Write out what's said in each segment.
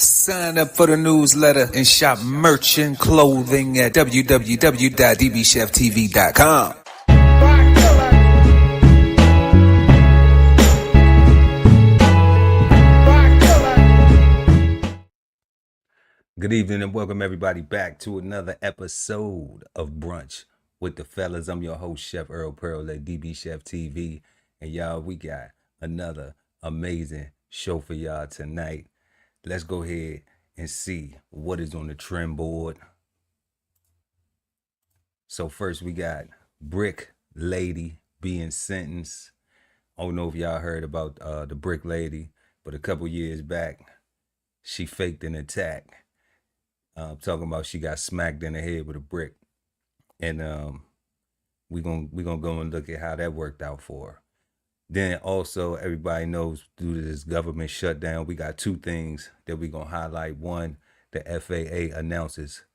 Sign up for the newsletter and shop merch and clothing at www.dbcheftv.com. Good evening and welcome everybody back to another episode of Brunch with the Fellas. I'm your host, Chef Erol Pearl at DBCHEFTV. And y'all, we got another amazing show for y'all tonight. Let's go ahead and see what is on the trend board. So first we got Brick Lady being sentenced. I don't know if y'all heard about the Brick Lady, but a couple years back, she faked an attack. Talking about she got smacked in the head with a brick. And we gonna go and look at how that worked out for her. Then also, everybody knows due to this government shutdown, we got two things that we're going to highlight. One, the FAA announces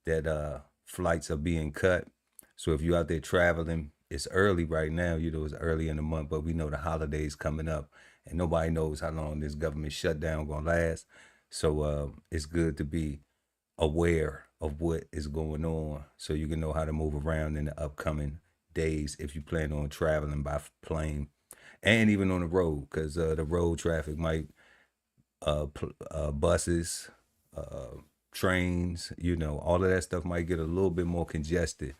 that flights are being cut. So if you're out there traveling, it's early right now. You know, it's early in the month, but we know the holidays coming up. And nobody knows how long this government shutdown going to last. So it's good to be aware of what is going on so you can know how to move around in the upcoming days if you plan on traveling by plane. And even on the road, because the road traffic might, buses, trains, you know, all of that stuff might get a little bit more congested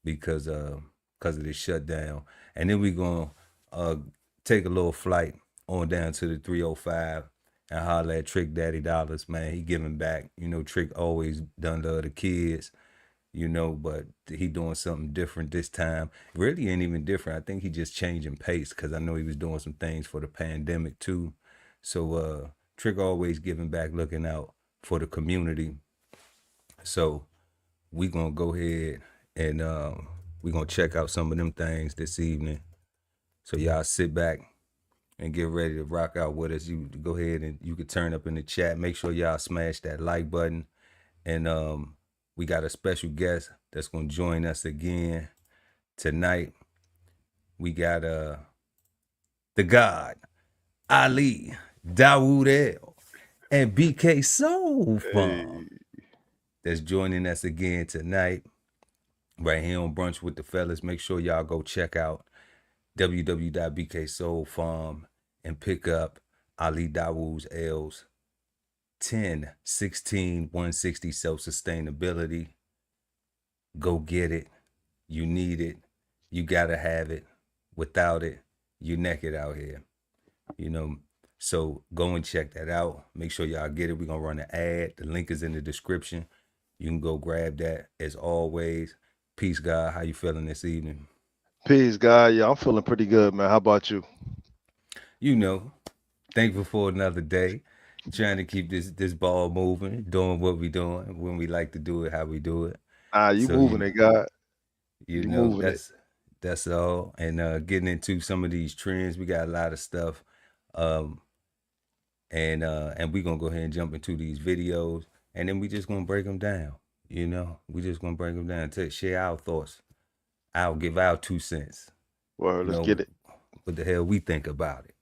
because of the shutdown. And then we're going to take a little flight on down to the 305 and holler at Trick Daddy Dollars, man. He giving back. You know, Trick always done to the kids. You know, but he doing something different this time. Really ain't even different. I think he just changing pace because I know he was doing some things for the pandemic too. So Trick always giving back, looking out for the community. So we gonna go ahead and we gonna check out some of them things this evening. So y'all sit back and get ready to rock out with us. You go ahead and you can turn up in the chat. Make sure y'all smash that like button. And we got a special guest that's going to join us again tonight. We got the God, Ali, Dawood and BK Soul Farm that's joining us again tonight right here on Brunch with the Fellas. Make sure y'all go check out www.bksoulfarm and pick up Ali Dawood's L's 10, 16, 160 self-sustainability. Go get it. You need it. You gotta have it. Without it, you naked out here. You know, so go and check that out. Make sure y'all get it. We're gonna run an ad. The link is in the description. You can go grab that as always. Peace, God. How you feeling this evening? Peace, God. Yeah, I'm feeling pretty good, man. How about you? You know, thankful for another day. Trying to keep this ball moving, doing what we doing when we like to do it, how we do it. You So moving it, God. you You know moving it. that's all. And getting into some of these trends, we got a lot of stuff. And we're gonna go ahead and jump into these videos, and then we just gonna break them down. You know, we just gonna break them down to share our thoughts. I'll give our 2 cents. Well, let's get it. What the hell we think about it.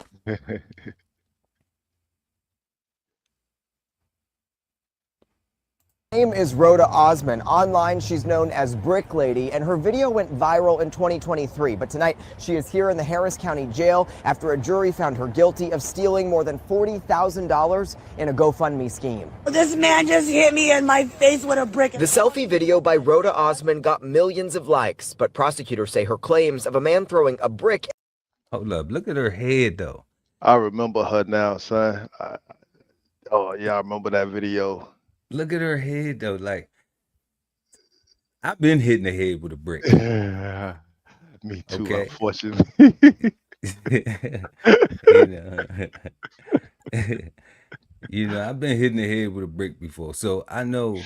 Her name is Rhoda Osman. Online, she's known as Brick Lady, and her video went viral in 2023. But tonight, she is here in the Harris County Jail after a jury found her guilty of stealing more than $40,000 in a GoFundMe scheme. This man just hit me in my face with a brick. The selfie video by Rhoda Osman got millions of likes, but prosecutors say her claims of a man throwing a brick. Hold up, look at her head though. I remember her now, son. I remember that video. Look at her head though. Like, I've been hitting the head with a brick. Me too, Okay. Unfortunately. you know, I've been hitting the head with a brick before. So I know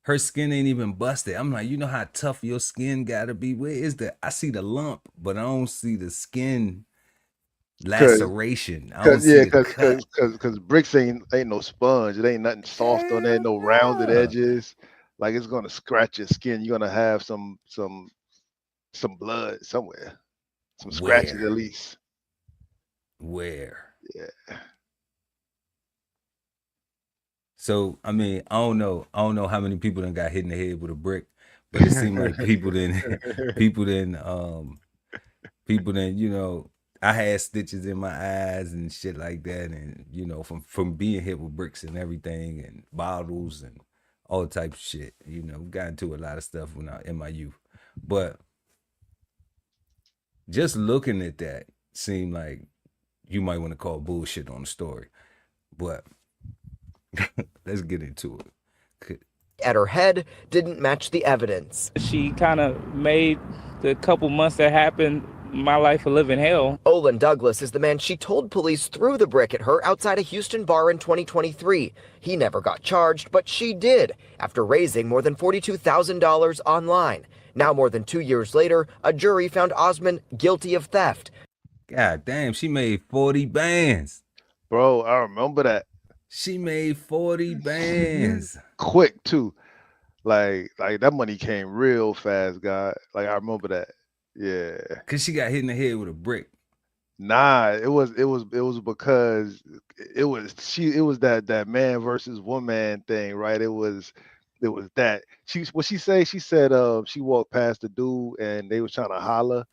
her skin ain't even busted. I'm like, you know how tough your skin gotta be? Where is that? I see the lump, but I don't see the skin laceration. I don't see the cut. Because bricks ain't no sponge. It ain't nothing soft on there, no rounded edges. Like, it's gonna scratch your skin. You're gonna have some blood somewhere, some scratches at least. Where? Yeah. So I mean, I don't know how many people done got hit in the head with a brick, but it seemed like people didn't people then, I had stitches in my eyes and shit like that, and from being hit with bricks and everything and bottles and all types of shit. Got into a lot of stuff when I in my youth, but just looking at that seemed like you might want to call bullshit on the story, but let's get into it. At her head didn't match the evidence. She kind of made the couple months that happened my life a living hell. Olin Douglas is the man she told police threw the brick at her outside a Houston bar in 2023. He never got charged, but she did, after raising more than $42,000 online. Now, more than 2 years later, a jury found Osman guilty of theft. God damn, she made 40 bands. Bro, I remember that. She made 40 bands. Quick too. Like that money came real fast, God. Like I remember that. Yeah. Cause she got hit in the head with a brick. Nah, it was because it was that man versus woman thing, right? It was that. She said she walked past the dude and they was trying to holler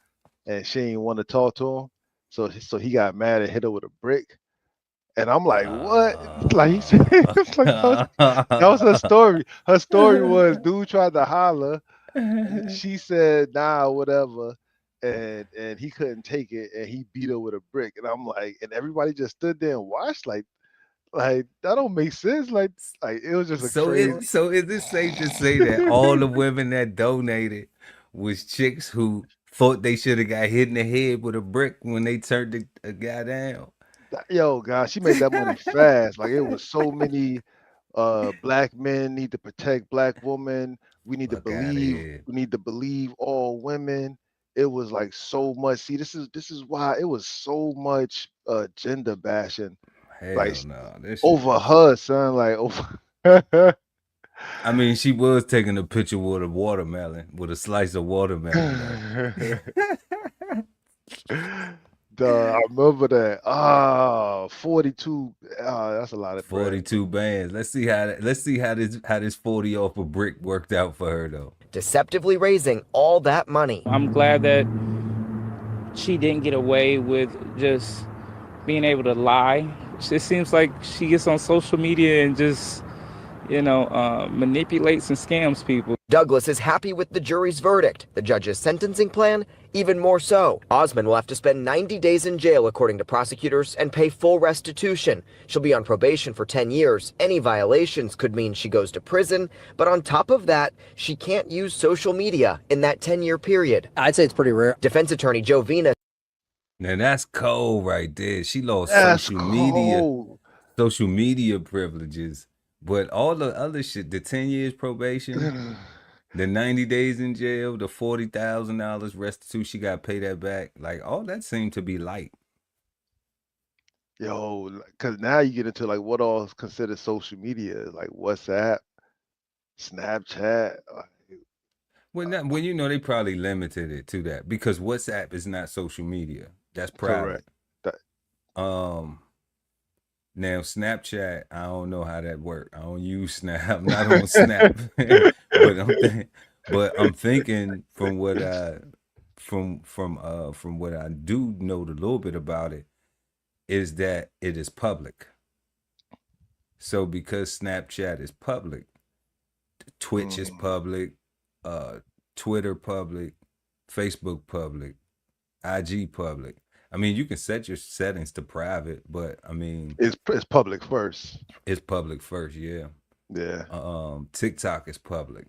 and she didn't want to talk to him. So he got mad and hit her with a brick. And I'm like, what? Like he said, it's like that was her story. Her story was dude tried to holler. She said, nah, whatever. And he couldn't take it and he beat her with a brick. And I'm like, and everybody just stood there and watched like that don't make sense. Like it was just a crazy. So is it safe to say that all the women that donated was chicks who thought they should have got hit in the head with a brick when they turned a guy down? Yo, God, she made that money fast. Like it was so many black men need to protect black women. We need to believe all women. It was like so much. See, this is why it was so much gender bashing. Hell like no. over her, son. Like over I mean, she was taking a picture with a watermelon, with a slice of watermelon. I remember that. 42. That's a lot of 42 bands. Let's see how this 40 off a brick worked out for her though. Deceptively raising all that money. I'm glad that she didn't get away with just being able to lie. It seems like she gets on social media and just manipulates and scams people. Douglas is happy with the jury's verdict. The judge's sentencing plan, even more so. Osman will have to spend 90 days in jail, according to prosecutors, and pay full restitution. She'll be on probation for 10 years. Any violations could mean she goes to prison. But on top of that, she can't use social media in that 10-year period. I'd say it's pretty rare. Defense attorney Joe Vina. Now that's cold right there. She lost social media privileges. But all the other shit, the 10 years probation, the 90 days in jail, the $40,000 restitution, she got to pay that back. Like, all that seemed to be light. Yo, because now you get into like what all is considered social media, like WhatsApp, Snapchat. When they probably limited it to that because WhatsApp is not social media. That's private. Correct. Now Snapchat, I don't know how that works. I don't use Snap. I'm not on Snap, but I'm thinking from what I do know a little bit about it is that it is public. So because Snapchat is public, Twitch is public, Twitter public, Facebook public, IG public. I mean, you can set your settings to private, but I mean, it's public first. It's public first, yeah. Yeah. TikTok is public,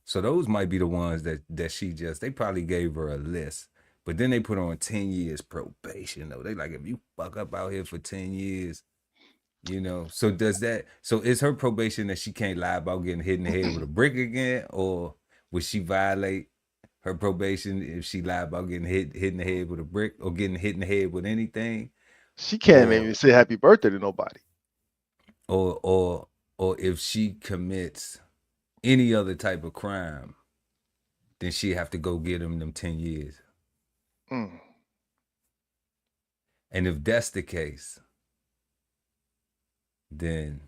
so those might be the ones that they probably gave her a list, but then they put her on 10 years probation. Though they like if you fuck up out here for 10 years, So is her probation that she can't lie about getting hit in the head with a brick again, or would she violate her probation if she lied about getting hit in the head with a brick or getting hit in the head with anything? She can't even say happy birthday to nobody. Or if she commits any other type of crime, then she have to go get them 10 years. And if that's the case, then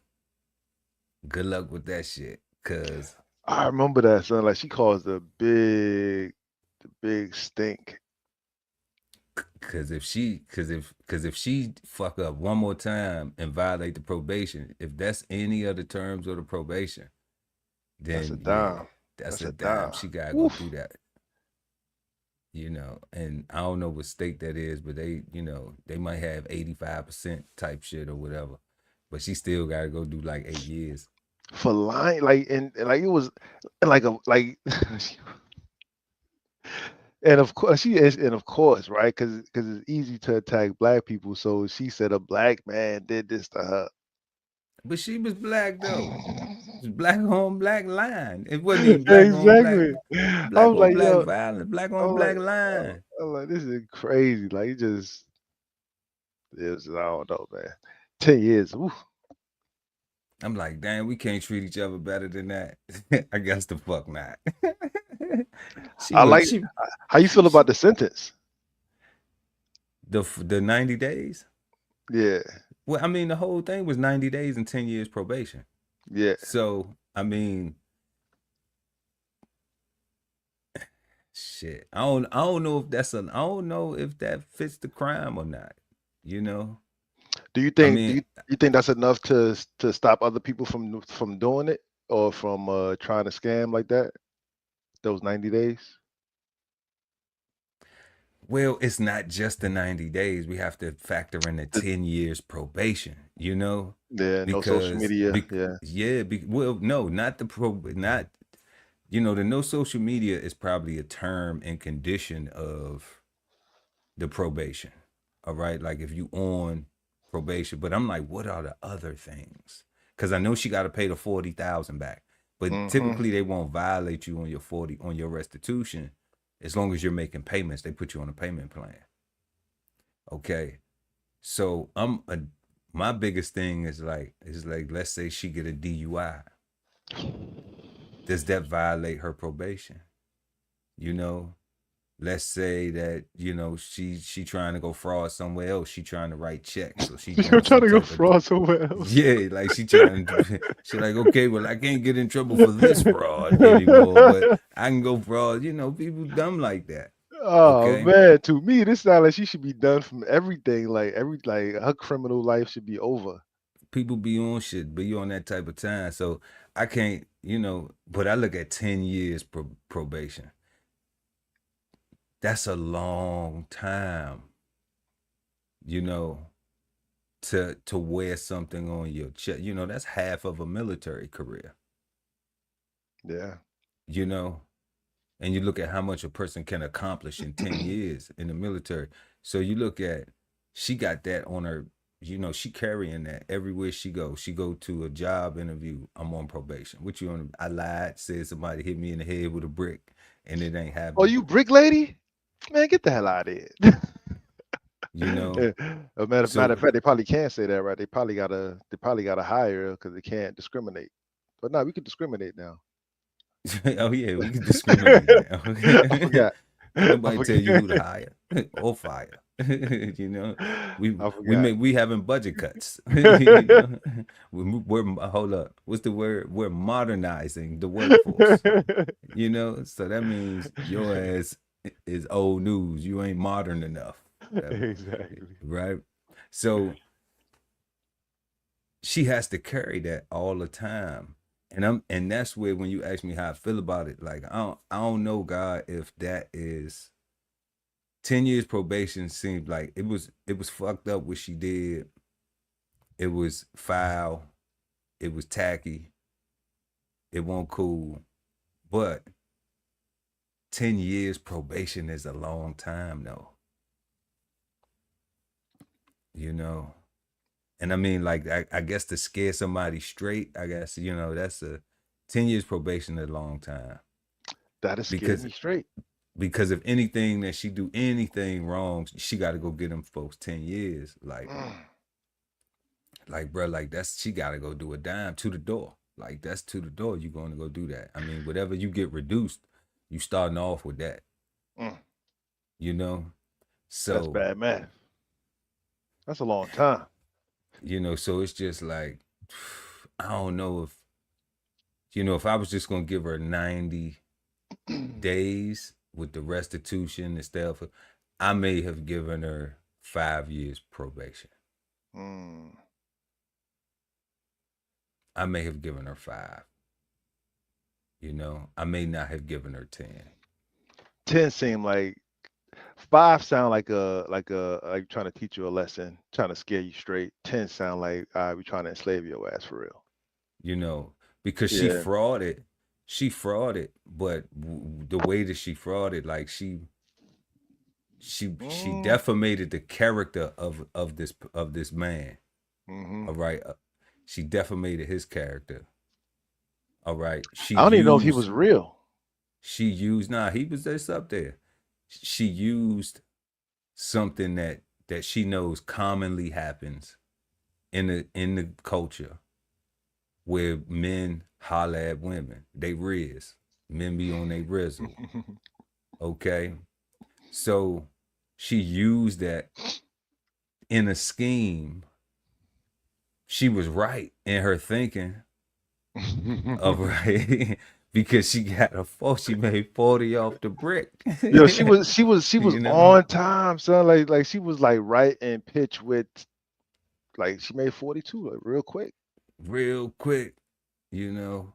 good luck with that shit. Cause I remember that, son. Like she caused the big stink. if she fuck up one more time and violate the probation, if that's any of the terms of the probation, That's a then yeah, dime. that's That's a a dime. dime. She gotta go Oof. through that. And I don't know what state that is, but they might have 85% type shit or whatever. But she still gotta go do like 8 years. For lying, like and like it was like a like and of course she is, and of course, right? Because it's easy to attack black people. So she said a black man did this to her. But she was black though. It was black on black line. It wasn't even Exactly. I was on like, black yo, violence, black on I'm like, black line. I'm like, this is crazy. Like, I don't know, man. 10 years. Oof. I'm like, damn, we can't treat each other better than that. I guess the fuck not. she I was like. she, How you feel she about the sentence? the 90 days. Yeah, Well, I mean, the whole thing was 90 days and 10 years probation. yeah. So, I mean, shit. I don't know if I don't know if that fits the crime or not. You know? Do you I think? mean, You think that's enough to stop other people from doing it or from trying to scam like that? Those 90 days. well, it's not just the 90 days. We have to factor in the The- 10 years probation, Yeah, no social because media. Yeah. well, no, not not the no social media is probably a term and condition of the probation. All right. Like if you on probation, but I'm like, what are the other things? Because I know she got to pay the 40,000 back, but Hmm. typically they won't violate you on your restitution as long as you're making payments. They put you on a payment plan. Okay. So my biggest thing is like let's say she get a DUI. Does that violate her probation? You know, let's say that she trying to go fraud somewhere else. She trying to write checks, so she You're doing trying some to go type of fraud somewhere else. yeah, like she trying to she like, okay, well, I can't get in trouble for this fraud anymore, but I can go fraud. People dumb like that. Oh Okay, man, to me, this sounds like she should be done from everything. Like her criminal life should be over. people be on shit, be on that type of time. So I can't, but I look at 10 years probation. That's a long time, you know, to wear something on your chest. That's half of a military career, Yeah. you know. And you look at how much a person can accomplish in 10 years in the military. So you look at, she got that on her, she carrying that everywhere she goes. She go to a job interview, I'm on probation. What you on? I lied, said somebody hit me in the head with a brick, and it ain't Oh, happening. you brick lady? Man, get the hell out of here. You know? Yeah. Matter of So, fact, they probably can't say that, right? They probably gotta hire because they can't discriminate. But no, we can discriminate now. oh yeah, we can discriminate now. I forgot. Can't I nobody tell you forgot. who to hire or fire. you know, we I forgot. we having budget cuts. you know, we're hold up. What's the word? We're modernizing the workforce. So that means your ass is old news. You ain't modern enough, Exactly. right? So she has to carry that all the time. And that's where when you ask me how I feel about it, like I don't know, God, if that is 10 years probation seemed like it was fucked up what she did. It was foul, it was tacky, it wasn't cool. But 10 years probation is a long time though. You know? And I mean, like, I guess to scare somebody straight, I guess, that's 10 years probation is a long time. That'll scare Because me straight. if anything that she do anything wrong, she got to go get them folks 10 years. Like, bro, like she got to go do a dime to the door. Like, that's to the door. You're going to go do that. I mean, whatever you get reduced, you starting off with that, Mm, you know? that's So, bad math. That's a long time. so it's just like, I don't know if you know, if I was just gonna give her 90 days with the restitution and stuff, I may have given her 5 years probation. I may have given her 5. You know, I may not have given her 10. 10 seemed like 5 sound like trying to teach you a lesson, trying to scare you straight. 10 sound like we trying to enslave your ass for real. You know, because she Yeah. frauded, but the way that she frauded, like she defamated the character of this man. All right, she defamated his character. All right, I don't even know if he was real. She used he was just up there. She used something that she knows commonly happens in the culture, where men holler at women. They riz. Men be on they rizzle. Okay? So she used that in a scheme. She was right in her thinking of right because she made 40 off the brick. Yo, she was You know? on time, son. Like she was like right in pitch with, like she made 42 like real quick. Real quick, you know.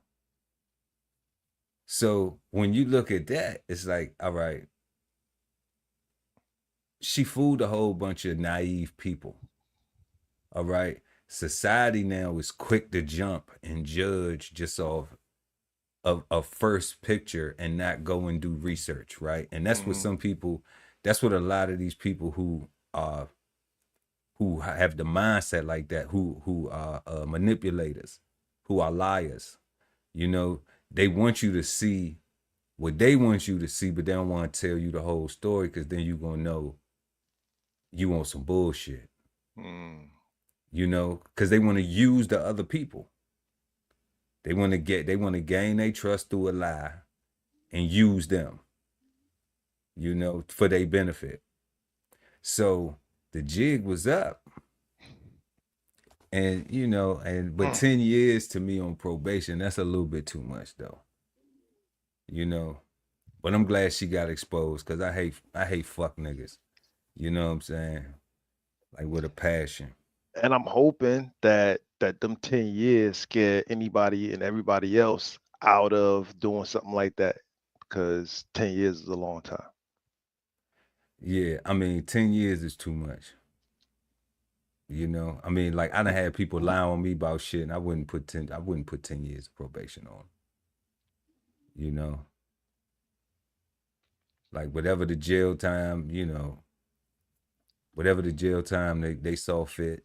So when you look at that, it's like, all right, she fooled a whole bunch of naive people. All right. Society now is quick to jump and judge just off of a first picture and not go and do research, right? And that's what some people, that's what a lot of these people who have the mindset like that, who are manipulators, who are liars, you know, they want you to see what they want you to see, but they don't want to tell you the whole story, because then you're going to know you want some bullshit. You know, because they want to use the other people. They want to gain their trust through a lie and use them, you know, for their benefit. So the jig was up. And, you know, but 10 years to me on probation, that's a little bit too much though. You know. But I'm glad she got exposed, because I hate fuck niggas. You know what I'm saying? Like, with a passion. And I'm hoping that them 10 years scare anybody and everybody else out of doing something like that, because 10 years is a long time. Yeah, I mean, 10 years is too much. You know, I mean, like, I done had people lie on me about shit, and I wouldn't put 10 years of probation on. You know, like, whatever the jail time, you know, whatever the jail time they saw fit.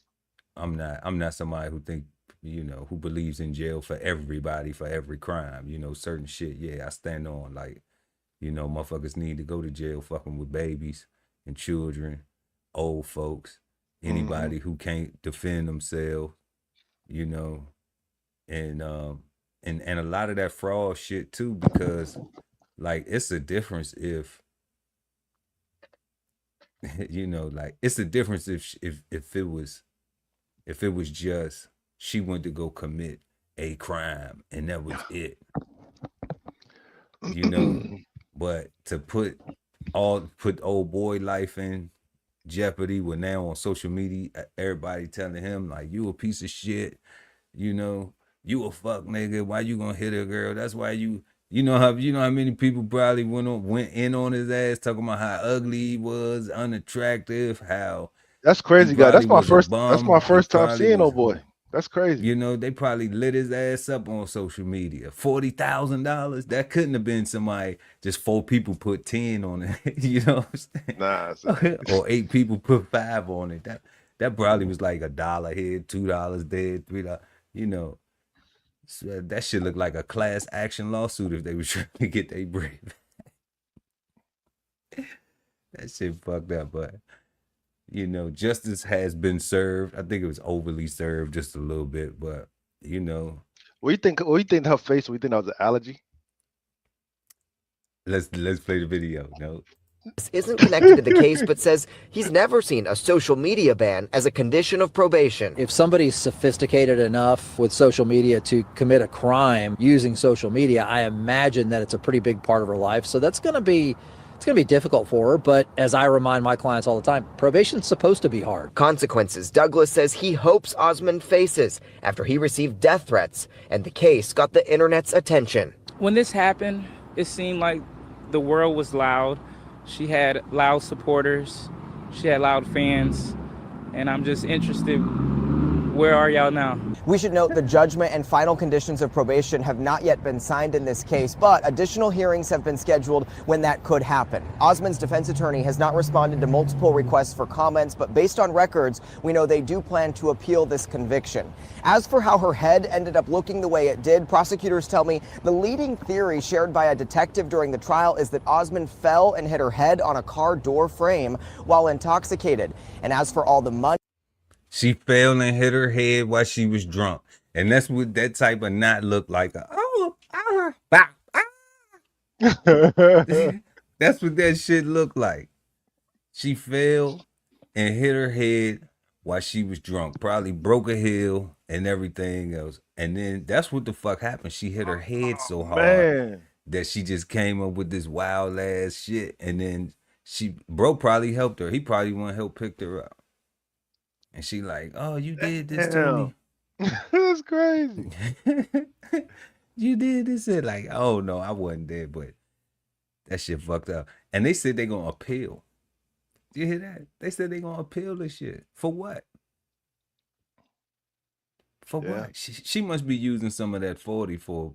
I'm not somebody who think, you know, who believes in jail for everybody for every crime. You know, certain shit, yeah, I stand on. Like, you know, motherfuckers need to go to jail fucking with babies and children, old folks, anybody who can't defend themselves, you know, and a lot of that fraud shit too, because like, it's a difference if you know, like, it's a difference if it was just she went to go commit a crime and that was it. You know, but to put old boy life in jeopardy, when now on social media everybody telling him like, you a piece of shit, you know, you a fuck nigga, why you gonna hit a girl? That's why you know how many people probably went in on his ass talking about how ugly he was, unattractive, how that's crazy, guy. That's my first time seeing old boy. That's crazy. You know, they probably lit his ass up on social media. $40,000. That couldn't have been somebody, just 4 people put 10 on it. You know what I'm saying? Nah. Or 8 people put 5 on it. That probably was like $1 here, $2 there, $3. You know, so that shit looked like a class action lawsuit if they were trying to get their bread. That shit fucked up, but you know, justice has been served. I think it was overly served just a little bit, but you know. What do you think her face? What do you think that was an allergy? Let's play the video. No. isn't connected to the case, but says he's never seen a social media ban as a condition of probation. If somebody's sophisticated enough with social media to commit a crime using social media, I imagine that it's a pretty big part of her life. So that's going to be difficult for her. But as I remind my clients all the time, probation's supposed to be hard. Consequences Douglas says he hopes Osmond faces after he received death threats, and the case got the internet's attention. When this happened, it seemed like the world was loud. She had loud supporters. She had loud fans. And I'm just interested, where are y'all now? We should note the judgment and final conditions of probation have not yet been signed in this case, but additional hearings have been scheduled when that could happen. Osmond's defense attorney has not responded to multiple requests for comments, but based on records, we know they do plan to appeal this conviction. As for how her head ended up looking the way it did, prosecutors tell me the leading theory shared by a detective during the trial is that Osmond fell and hit her head on a car door frame while intoxicated. And as for all the money, she fell and hit her head while she was drunk. And that's what that type of knot looked like. That's what that shit looked like. She fell and hit her head while she was drunk. Probably broke a heel and everything else. And then that's what the fuck happened. She hit her head so hard that she just came up with this wild ass shit. And then bro probably helped her. He probably wouldn't help pick her up. And she like, oh, you did this to me. That's crazy. You did this. And like, oh no, I wasn't there, but that shit fucked up. And they said they're gonna appeal. You hear that? They said they're gonna appeal this shit. For what? For what? She must be using some of that 40 for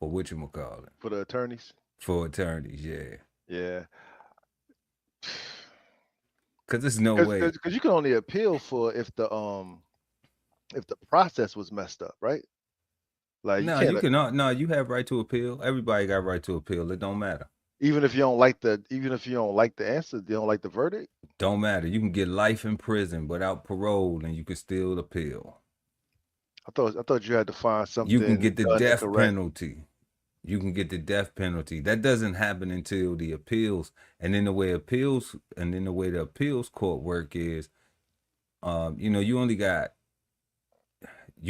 whatchamacallit. For the attorneys? For attorneys, yeah. Yeah. Cause there's no way. Because you can only appeal for if the process was messed up, right? Like no, you cannot. No, you have right to appeal. Everybody got right to appeal. It don't matter. Even if you don't like the answer, you don't like the verdict. Don't matter. You can get life in prison without parole, and you can still appeal. I thought you had to find something. You can get the death penalty. You can get the death penalty. That doesn't happen until the appeals. And then the way the appeals court work is, you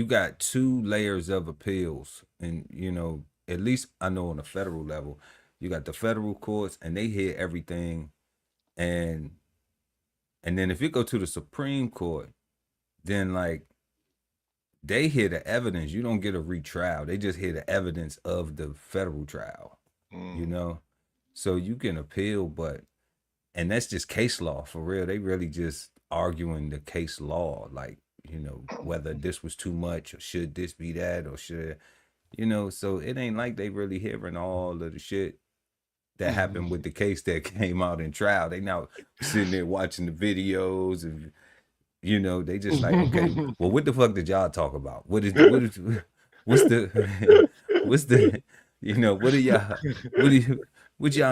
got 2 layers of appeals. And, at least I know on the federal level, you got the federal courts and they hear everything. And then if you go to the Supreme Court, then like, they hear the evidence. You don't get a retrial. They just hear the evidence of the federal trial, So you can appeal, and that's just case law for real. They really just arguing the case law, like, whether this was too much or should this be that or should, so it ain't like they really hearing all of the shit that happened with the case that came out in trial. They now sitting there watching the videos and, they just like, okay, well, what the fuck did y'all talk about? What y'all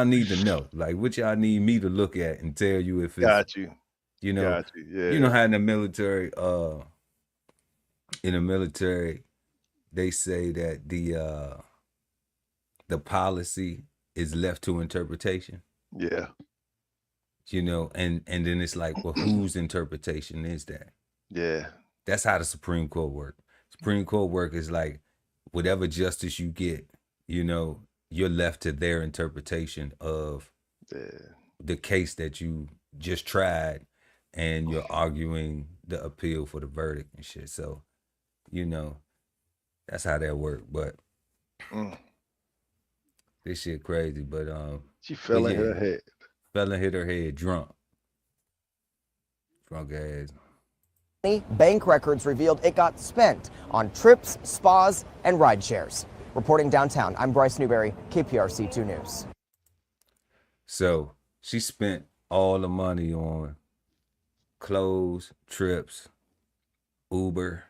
need to know? Like, what y'all need me to look at and tell you if it's, got you. Yeah. You know how in the military, they say that the policy is left to interpretation. Yeah. And then it's like, well, whose interpretation is that? Yeah. That's how the Supreme Court work. Supreme Court work is like, whatever justice you get, you're left to their interpretation of the case that you just tried, and you're arguing the appeal for the verdict and shit. So, that's how that work. But this shit crazy. But she fell in her head. Fell and hit her head drunk. Drunk ass. Bank records revealed it got spent on trips, spas, and ride shares. Reporting downtown, I'm Bryce Newberry, KPRC 2 News. So she spent all the money on clothes, trips, Uber.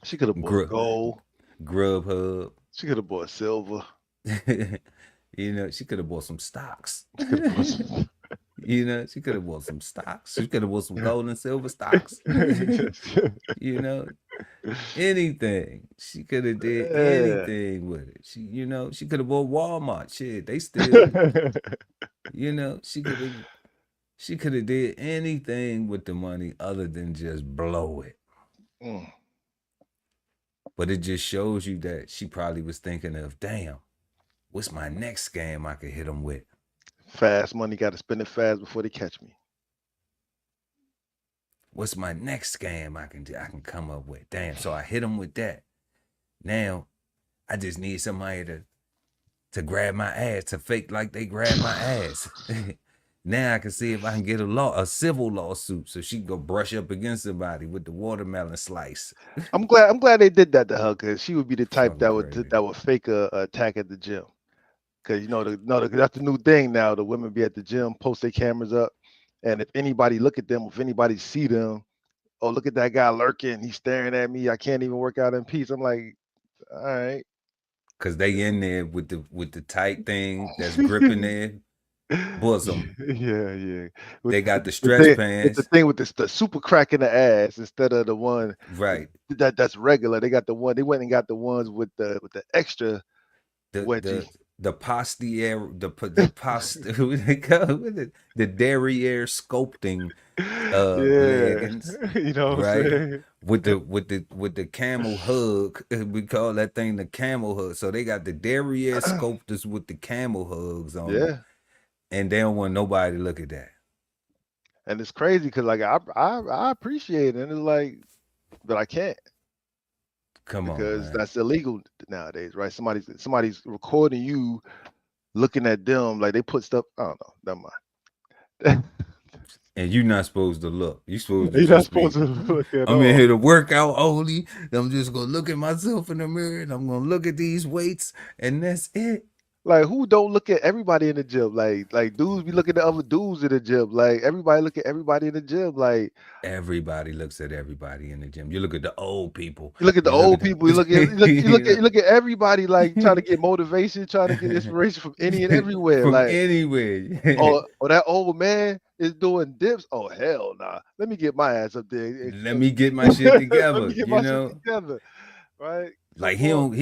She could have bought gold. Grubhub. She could have bought silver. She could have bought some stocks. She could have bought some stocks. She could have bought some gold and silver stocks. Anything. She could have did Yeah. anything with it. She, she could have bought Walmart. Shit, they still, she could have did anything with the money other than just blow it. Mm. But it just shows you that she probably was thinking of, damn, what's my next scam I could hit them with? Fast money, got to spend it fast before they catch me. What's my next scam I can come up with? Damn, so I hit them with that. Now, I just need somebody to grab my ass, to fake like they grab my ass. Now I can see if I can get a civil lawsuit, so she can go brush up against somebody with the watermelon slice. I'm glad they did that to her, because she would be the type Fucking that would fake a attack at the gym. Because that's the new thing now. The women be at the gym, post their cameras up, and if anybody look at them, if anybody see them, oh, look at that guy lurking, he's staring at me, I can't even work out in peace. I'm like, all right. Cause they in there with the tight thing that's gripping their bosom. Yeah. They got the stretch pants. The thing with the super crack in the ass instead of the one right. That's regular. They got the one. They went and got the ones with the extra wedgie. The postier, what they call it? The derriere sculpting leggings. You know what right? I'm saying? With the camel hug. We call that thing the camel hug. So they got the derriere sculptors with the camel hugs on them. And they don't want nobody to look at that. And it's crazy because like I appreciate it, and it's like, but I can't. Come on, because that's illegal nowadays, right? Somebody's recording you looking at them, like they put stuff. I don't know. Never mind. And you're not supposed to look. You're supposed to look at I'm in here to work out only. I'm just gonna look at myself in the mirror and I'm gonna look at these weights, and that's it. Like, who don't look at everybody in the gym? Like dudes be looking at other dudes in the gym. Like, everybody look at everybody in the gym. Like, everybody looks at everybody in the gym. You look at the old people. You look at the old people. You look at everybody, like trying to get motivation, trying to get inspiration from any and everywhere. From like anywhere. or that old man is doing dips. Oh hell nah. Let me get my ass up there. Let me get my shit together. Let me get my shit together. Right? Like he don't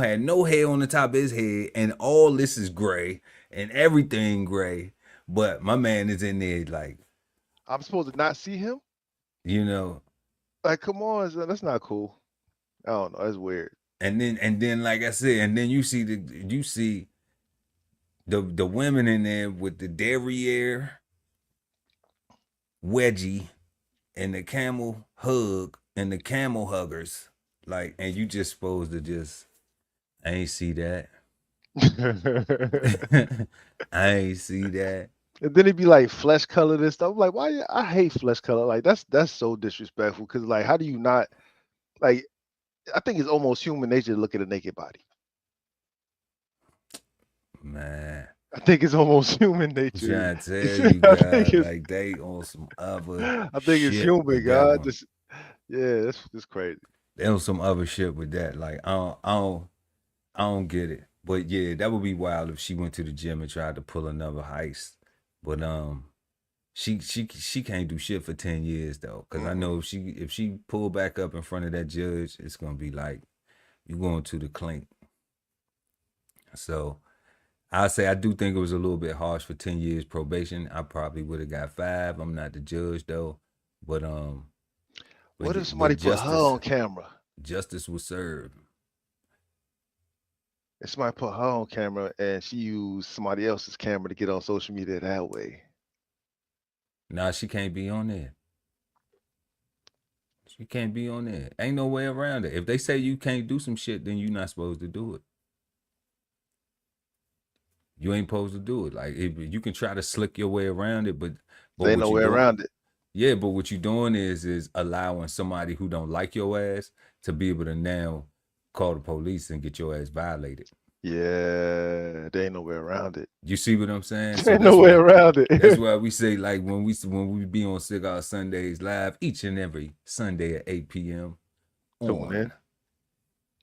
have no hair on the top of his head, and all this is gray and everything gray. But my man is in there like, I'm supposed to not see him? Like, come on, son, that's not cool. I don't know, that's weird. And then like I said, and then you see the women in there with the derriere wedgie and the camel hug and the camel huggers. Like, and you just supposed to just, I ain't see that. I ain't see that. And then it'd be like flesh colored and stuff. I'm like, why? I hate flesh color. Like, that's so disrespectful. Because like, how do you not, like, I think it's almost human nature to look at a naked body. Man, I think it's almost human nature. I'm trying to tell you, God, like they on some other. I think it's human, God. That's crazy. They on some other shit with that. Like, I don't get it. But yeah, that would be wild if she went to the gym and tried to pull another heist. But she can't do shit for 10 years though. Cause I know if she pull back up in front of that judge, it's gonna be like, you going to the clink. So I'll say I do think it was a little bit harsh for 10 years probation. I probably would have got 5. I'm not the judge though. But what if somebody put her on camera? Justice was served. If somebody put her on camera and she used somebody else's camera to get on social media that way. Nah, she can't be on there. She can't be on there. Ain't no way around it. If they say you can't do some shit, then you're not supposed to do it. You ain't supposed to do it. Like, you can try to slick your way around it, but there ain't no way around it. Yeah, but what you're doing is allowing somebody who don't like your ass to be able to now call the police and get your ass violated. Yeah, there ain't no way around it. You see what I'm saying? There ain't no way around it. That's why we say, like, when we be on Cigar Sundays live each and every Sunday at 8 p.m. on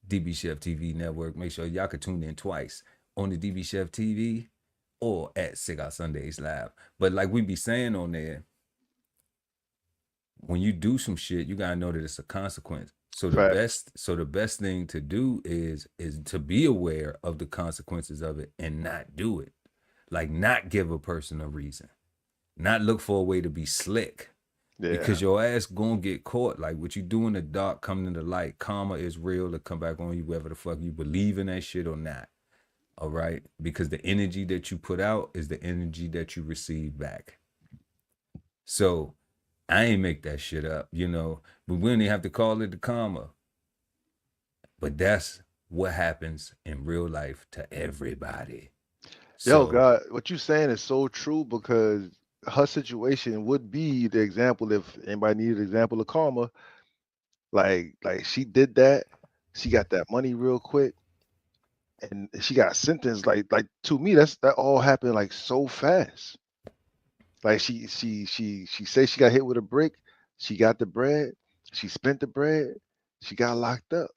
DBCHEFTV network. Make sure y'all can tune in twice on the DBCHEFTV or at Cigar Sundays live. But like we be saying on there, when you do some shit, you gotta know that it's a consequence. So the Facts. best thing to do is to be aware of the consequences of it and not do it. Like, not give a person a reason, not look for a way to be slick, Yeah. because your ass gonna get caught. Like, what you do in the dark coming in the light. Karma is real to come back on you, whether the fuck you believe in that shit or not. All right, because the energy that you put out is the energy that you receive back. So I ain't make that shit up, you know, but we don't even have to call it the karma. But that's what happens in real life to everybody. Yo, So, God, what you saying is so true, because her situation would be the example if anybody needed an example of karma. Like she did that, she got that money real quick, and she got sentenced. Like to me, that all happened like so fast. Like she says she got hit with a brick, she got the bread, she spent the bread, she got locked up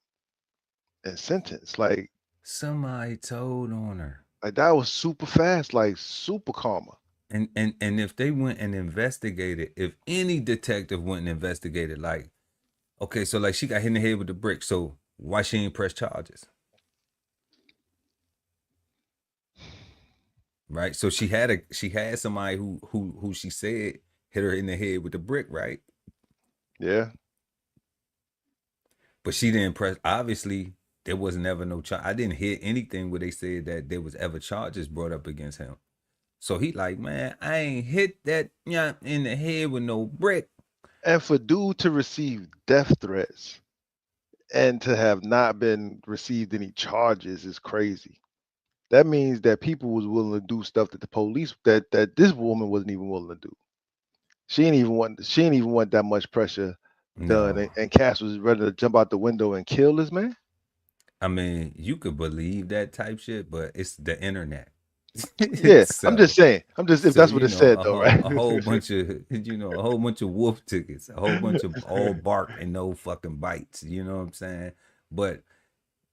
and sentenced. Like somebody told on her. that was super fast, like super karma. And if they went and investigated, if any detective went and investigated, like, okay, so like she got hit in the head with the brick, so why she ain't press charges? Right? So she had somebody who she said hit her in the head with the brick, right? Yeah. But she didn't press. Obviously, there was never no charge. I didn't hear anything where they said that there was ever charges brought up against him. So he like, man, I ain't hit that in the head with no brick. And for dude to receive death threats and to have not been received any charges is crazy. That means that people was willing to do stuff that the police that this woman wasn't even willing to do. She ain't even want that much pressure done, No. and Cass was ready to jump out the window and kill this man. I mean, you could believe that type shit, but it's the internet. Yeah, I'm just So, saying. I'm just, if that's what it said though, right? a whole bunch of, a whole bunch of wolf tickets, a whole bunch of all bark and no fucking bites. You know what I'm saying? But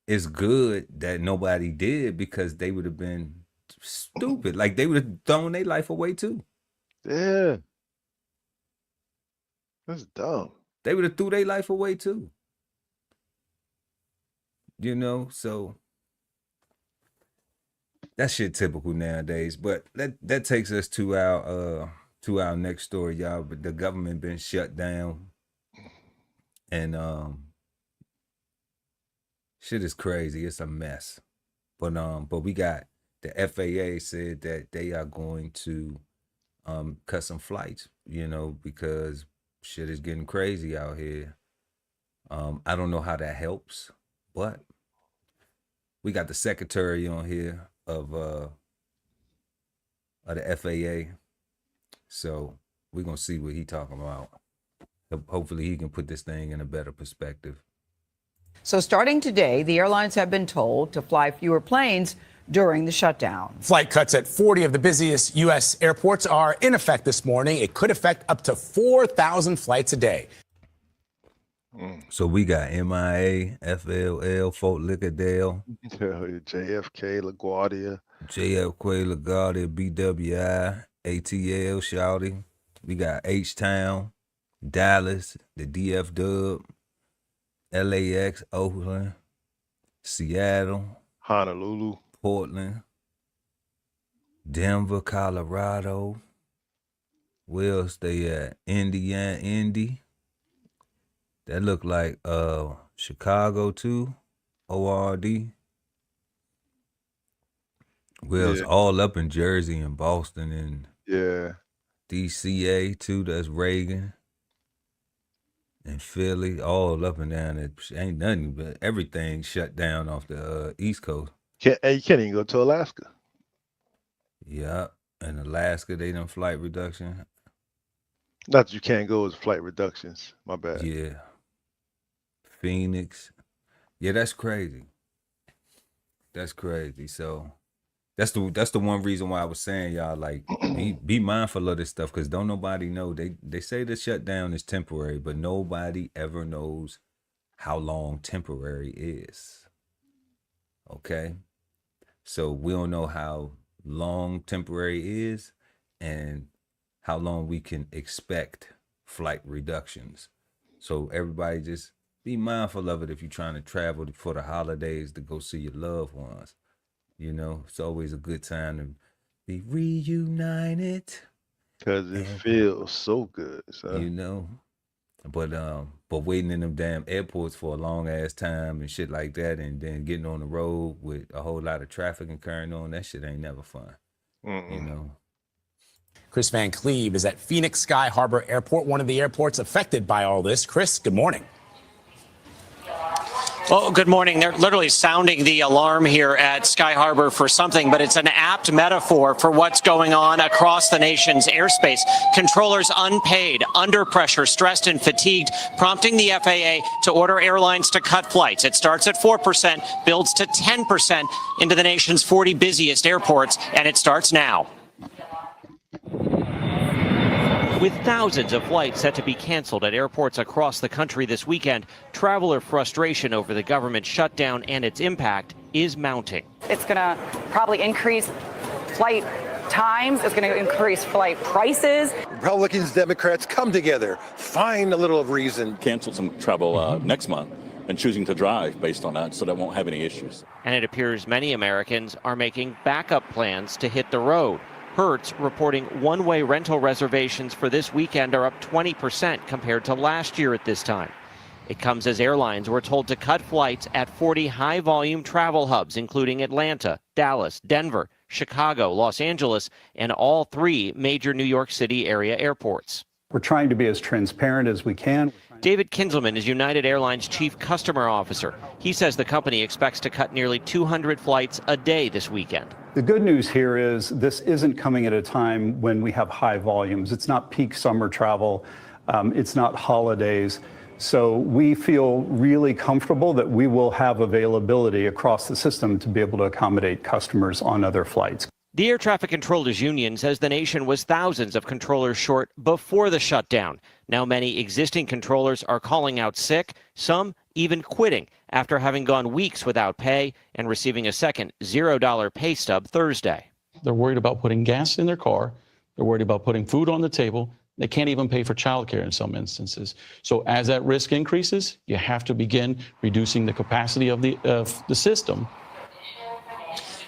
it's good that nobody did, because they would have been stupid. Like, they would have thrown their life away too. Yeah, that's dumb. They would have threw their life away too. You know, so that shit typical nowadays. But that takes us to our next story, y'all. But the government been shut down, and shit is crazy. It's a mess. But we got the FAA said that they are going to cut some flights, you know, because shit is getting crazy out here. I don't know how that helps, but we got the secretary on here of the FAA. So we're gonna see what he talking about. Hopefully he can put this thing in a better perspective. So starting today, the airlines have been told to fly fewer planes during the shutdown. Flight cuts at 40 of the busiest U.S. airports are in effect this morning. It could affect up to 4,000 flights a day. So we got MIA, FLL, Fort Lauderdale, JFK, LaGuardia, LaGuardia, BWI, ATL, Shouty. We got H-Town, Dallas, the DF Dub, LAX, Oakland, Seattle, Honolulu, Portland, Denver, Colorado. Where else they at? Indiana, Indy. That look like Chicago too. ORD. Well, it's all up in Jersey and Boston and DCA too. That's Reagan and Philly, all up and down. It ain't nothing, but everything shut down off the East Coast. You can't even go to Alaska. Yeah, and Alaska, they done flight reduction. Not that you can't go, as flight reductions. My bad. Yeah. Phoenix. Yeah, that's crazy. That's crazy. So that's the one reason why I was saying, y'all, like, be mindful of this stuff, because don't nobody know. They say the shutdown is temporary, but nobody ever knows how long temporary is. Okay? So we don't know how long temporary is and how long we can expect flight reductions. So everybody just be mindful of it if you're trying to travel for the holidays to go see your loved ones. You know, it's always a good time to be reunited. Cause it feels so good, son. You know. But waiting in them damn airports for a long ass time and shit like that, and then getting on the road with a whole lot of traffic and carrying on, that shit ain't never fun. You know. Chris Van Cleve is at Phoenix Sky Harbor Airport, one of the airports affected by all this. Chris, good morning. Well, good morning. They're literally sounding the alarm here at Sky Harbor for something, but it's an apt metaphor for what's going on across the nation's airspace. Controllers unpaid, under pressure, stressed and fatigued, prompting the FAA to order airlines to cut flights. It starts at 4%, builds to 10% into the nation's 40 busiest airports, and it starts now. With thousands of flights set to be canceled at airports across the country this weekend, traveler frustration over the government shutdown and its impact is mounting. It's going to probably increase flight times. It's going to increase flight prices. Republicans, Democrats come together, find a little reason. Cancel some travel next month and choosing to drive based on that, so that won't have any issues. And it appears many Americans are making backup plans to hit the road. Hertz reporting one-way rental reservations for this weekend are up 20% compared to last year at this time. It comes as airlines were told to cut flights at 40 high-volume travel hubs, including Atlanta, Dallas, Denver, Chicago, Los Angeles, and all 3 major New York City area airports. We're trying to be as transparent as we can. David Kinzelman is United Airlines Chief Customer Officer. He says the company expects to cut nearly 200 flights a day this weekend. The good news here is this isn't coming at a time when we have high volumes. It's not peak summer travel. It's not holidays. So we feel really comfortable that we will have availability across the system to be able to accommodate customers on other flights. The Air Traffic Controllers Union says the nation was thousands of controllers short before the shutdown. Now many existing controllers are calling out sick, some even quitting after having gone weeks without pay and receiving a second $0 pay stub Thursday. They're worried about putting gas in their car. They're worried about putting food on the table. They can't even pay for childcare in some instances. So as that risk increases, you have to begin reducing the capacity of the system.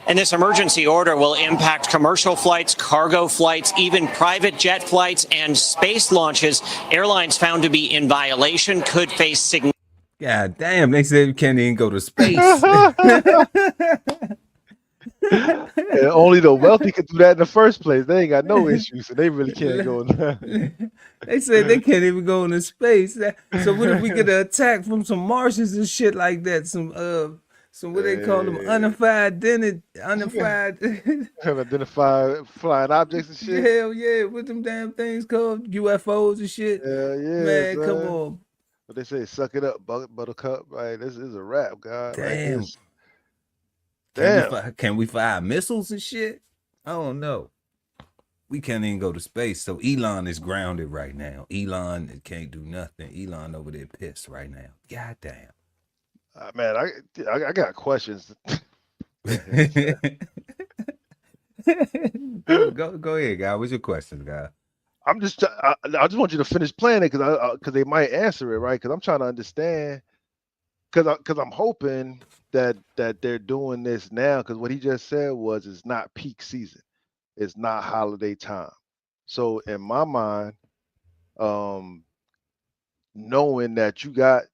And this emergency order will impact commercial flights, cargo flights, even private jet flights and space launches. Airlines found to be in violation could face significant. God damn, they said you can't even go to space. And only the wealthy could do that in the first place. They ain't got no issues, so they really can't go. They said they can't even go into space. So what if we get an attack from some Martians and shit like that? Some what they call them unidentified flying objects and shit. Hell yeah, what them damn things called? UFOs and shit. Yeah, man, son. come on. But they say suck it up, buttercup. Right, this is a wrap, God. Damn. Like damn. Can we fire missiles and shit? I don't know. We can't even go to space. So Elon is grounded right now. Elon can't do nothing. Elon over there pissed right now. God damn. Man, I got questions. Go ahead, guy. What's your question, guy? I just want you to finish playing it because they might answer it, right? Because I'm trying to understand. Because I'm hoping that they're doing this now. Because what he just said was it's not peak season, it's not holiday time. So in my mind, knowing that you got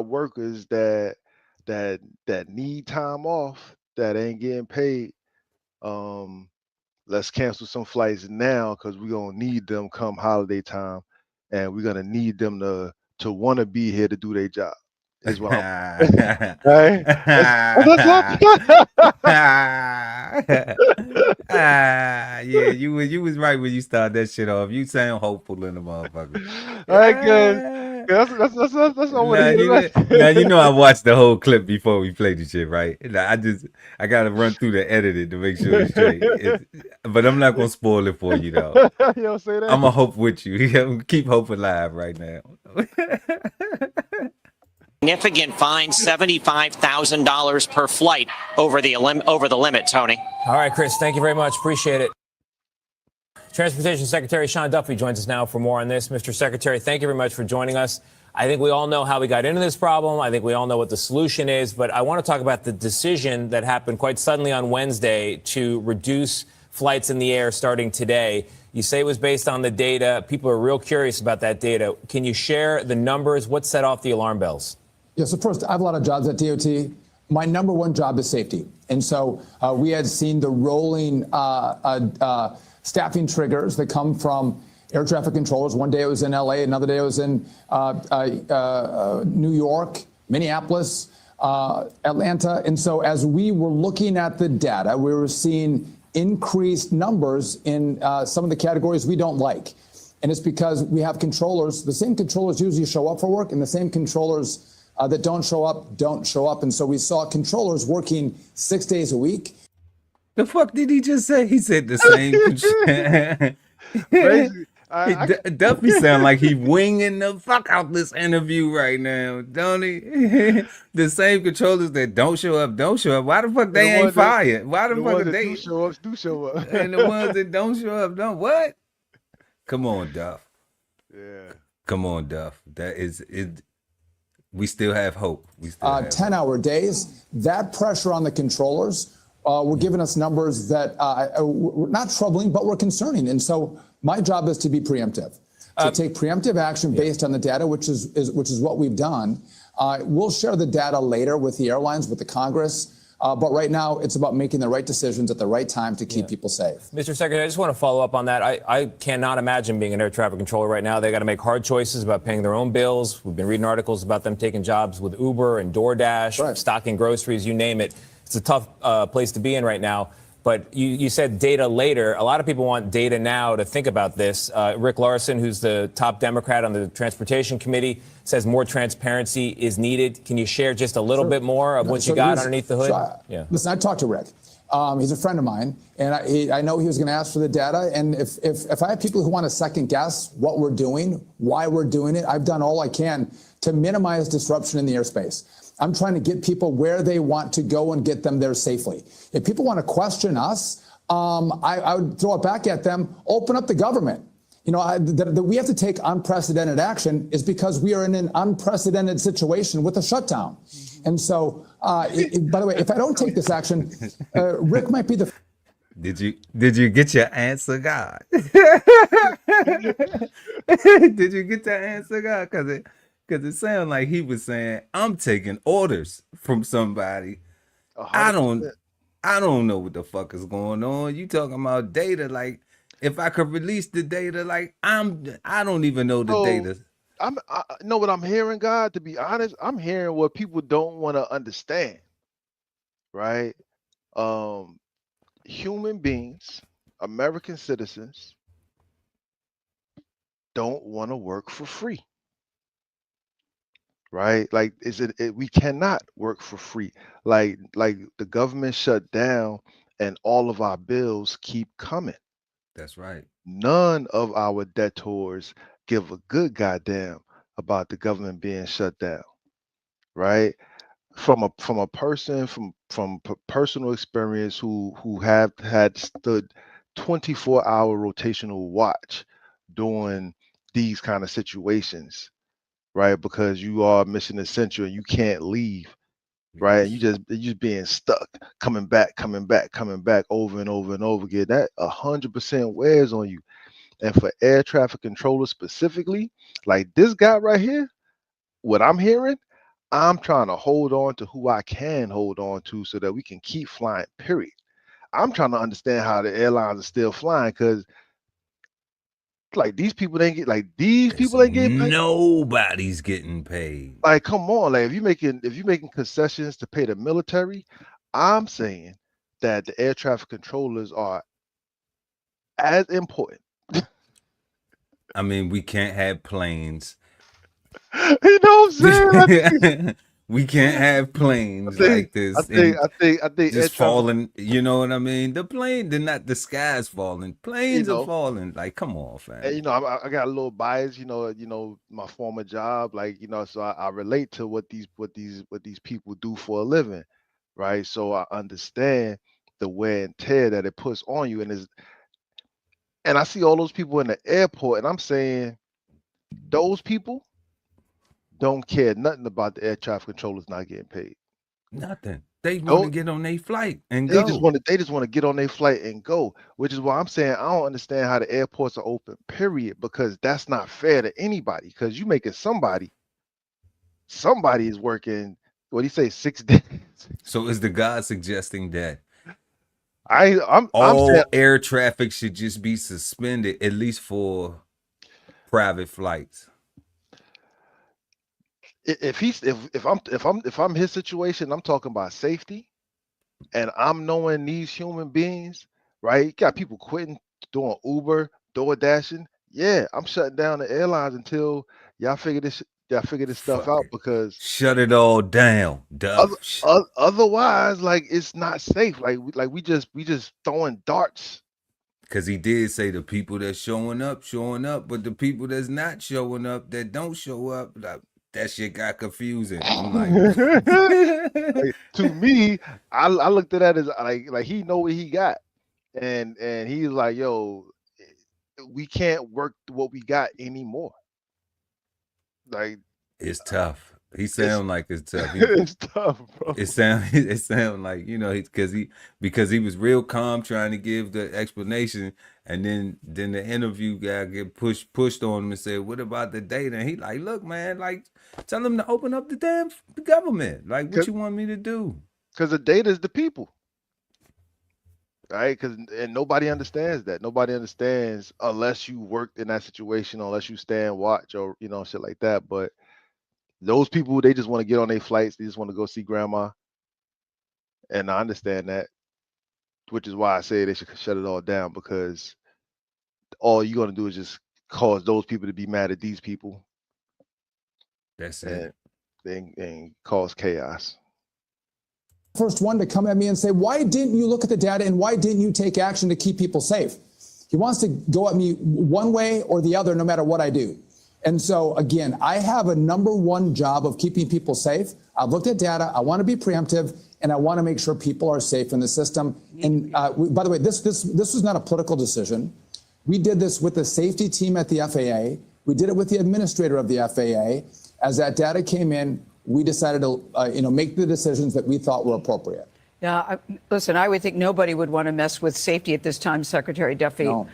workers that need time off that ain't getting paid, let's cancel some flights now because we're gonna need them come holiday time, and we're gonna need them to want to be here to do their job. Is what I'm right? Yeah, you was right when you started that shit off. You sound hopeful in the motherfucker. All right, good. That's all now you know I watched the whole clip before we played the shit, right? I gotta run through the editing to make sure it's straight. But I'm not gonna spoil it for you though. You don't say that. I'm gonna hope with you. Keep hope alive right now. Significant fine, $75,000 per flight over the limit, Tony. All right, Chris, thank you very much. Appreciate it. Transportation Secretary Sean Duffy joins us now for more on this. Mr. Secretary, thank you very much for joining us. I think we all know how we got into this problem. I think we all know what the solution is. But I want to talk about the decision that happened quite suddenly on Wednesday to reduce flights in the air starting today. You say it was based on the data. People are real curious about that data. Can you share the numbers? What set off the alarm bells? Yeah, so first, I have a lot of jobs at DOT. My number one job is safety. And so we had seen the rolling staffing triggers that come from air traffic controllers. One day it was in LA, another day it was in New York, Minneapolis, Atlanta. And so as we were looking at the data, we were seeing increased numbers in some of the categories we don't like. And it's because we have controllers, the same controllers usually show up for work, and the same controllers that don't show up. And so we saw controllers working 6 days a week. The fuck did he just say? He said the same. Crazy. Duffy sound like he winging the fuck out this interview right now, don't he? The same controllers that don't show up. Why the fuck they ain't fired? Why the fuck are they do show up? And the ones that don't show up don't what? Come on, Duff. Yeah. Come on, Duff. That is it. We still have hope. We still have 10-hour days. That pressure on the controllers were giving us numbers that were not troubling, but were concerning. And so my job is to be preemptive, to take preemptive action based on the data, which is what we've done. We'll share the data later with the airlines, with the Congress. But right now, it's about making the right decisions at the right time to keep people safe. Mr. Secretary, I just want to follow up on that. I cannot imagine being an air traffic controller right now. They got to make hard choices about paying their own bills. We've been reading articles about them taking jobs with Uber and DoorDash, stocking groceries, you name it. It's a tough place to be in right now. But you said data later. A lot of people want data now to think about this. Rick Larson, who's the top Democrat on the Transportation Committee, says more transparency is needed. Can you share just a little bit more of what you got underneath the hood? Listen, I talked to Rick. He's a friend of mine, and I know he was going to ask for the data. And if I have people who want to second guess what we're doing, why we're doing it, I've done all I can to minimize disruption in the airspace. I'm trying to get people where they want to go and get them there safely. If people want to question us, I would throw it back at them, open up the government. You know, that we have to take unprecedented action is because we are in an unprecedented situation with a shutdown. And so, by the way, if I don't take this action, Rick might be the... Did you get your answer, God? Did you get your answer, God? Because it sounded like he was saying, I'm taking orders from somebody. 100%. I don't know what the fuck is going on. You talking about data? Like, if I could release the data, like I don't even know the data. I know what I'm hearing, God. To be honest, I'm hearing what people don't want to understand. Right? Human beings, American citizens, don't want to work for free. Right? Like, we cannot work for free. Like the government shut down and all of our bills keep coming. That's right. None of our debtors give a good goddamn about the government being shut down. Right? From a person from personal experience who have had stood 24-hour rotational watch during these kind of situations. Right, because you are mission essential and you can't leave, right? You're just being stuck, coming back over and over and over again. That 100% wears on you. And for air traffic controllers specifically, like this guy right here, what I'm hearing, I'm trying to hold on to who I can hold on to so that we can keep flying, period. I'm trying to understand how the airlines are still flying, because like these people ain't getting paid. Nobody's getting paid. Like, come on, like if you're making concessions to pay the military, I'm saying that the air traffic controllers are as important. I mean, we can't have planes. You know what I'm saying? We can't have planes like this. I think just falling. You know what I mean? The plane, the sky's falling. Planes are falling. Like, come on, fam. And, I got a little bias. My former job. Like, so I relate to what these people do for a living, right? So I understand the wear and tear that it puts on you, and And I see all those people in the airport, and I'm saying those people don't care nothing about the air traffic controllers not getting paid. Nothing. They want to get on their flight and go. They just want to get on their flight and go, which is why I'm saying I don't understand how the airports are open, period, because that's not fair to anybody. Because you making somebody is working, what do you say, 6 days? So is the God suggesting that I'm all air traffic should just be suspended, at least for private flights? If I'm his situation, I'm talking about safety, and I'm knowing these human beings, right? You got people quitting, doing Uber, door dashing. Yeah, I'm shutting down the airlines until y'all figure this stuff out, because shut it all down. Otherwise, like, it's not safe. Like we just throwing darts. Because he did say the people that's showing up, but the people that's not showing up, that don't show up, that shit got confusing. I'm like, like, to me, I looked at that as like he know what he got, and he's like, yo, we can't work what we got anymore. Like, it's tough. He sound like it's tough. It's tough, bro. It sound like, you know, because he was real calm trying to give the explanation, and then the interview guy get pushed on him and said, "What about the data?" And he like, "Look, man, like, tell him to open up the damn government. Like, what you want me to do?" Because the data is the people, right? And nobody understands that. Nobody understands unless you worked in that situation, unless you stand watch, or shit like that. But those people, they just want to get on their flights. They just want to go see grandma. And I understand that, which is why I say they should shut it all down, because all you're going to do is just cause those people to be mad at these people. That's it. And cause chaos. First one to come at me and say, why didn't you look at the data and why didn't you take action to keep people safe? He wants to go at me one way or the other, no matter what I do. And so, again, I have a number one job of keeping people safe. I've looked at data. I want to be preemptive, and I want to make sure people are safe in the system. And by the way, this was not a political decision. We did this with the safety team at the FAA. We did it with the administrator of the FAA. As that data came in, we decided to make the decisions that we thought were appropriate. Yeah, listen, I would think nobody would want to mess with safety at this time, Secretary Duffy. No.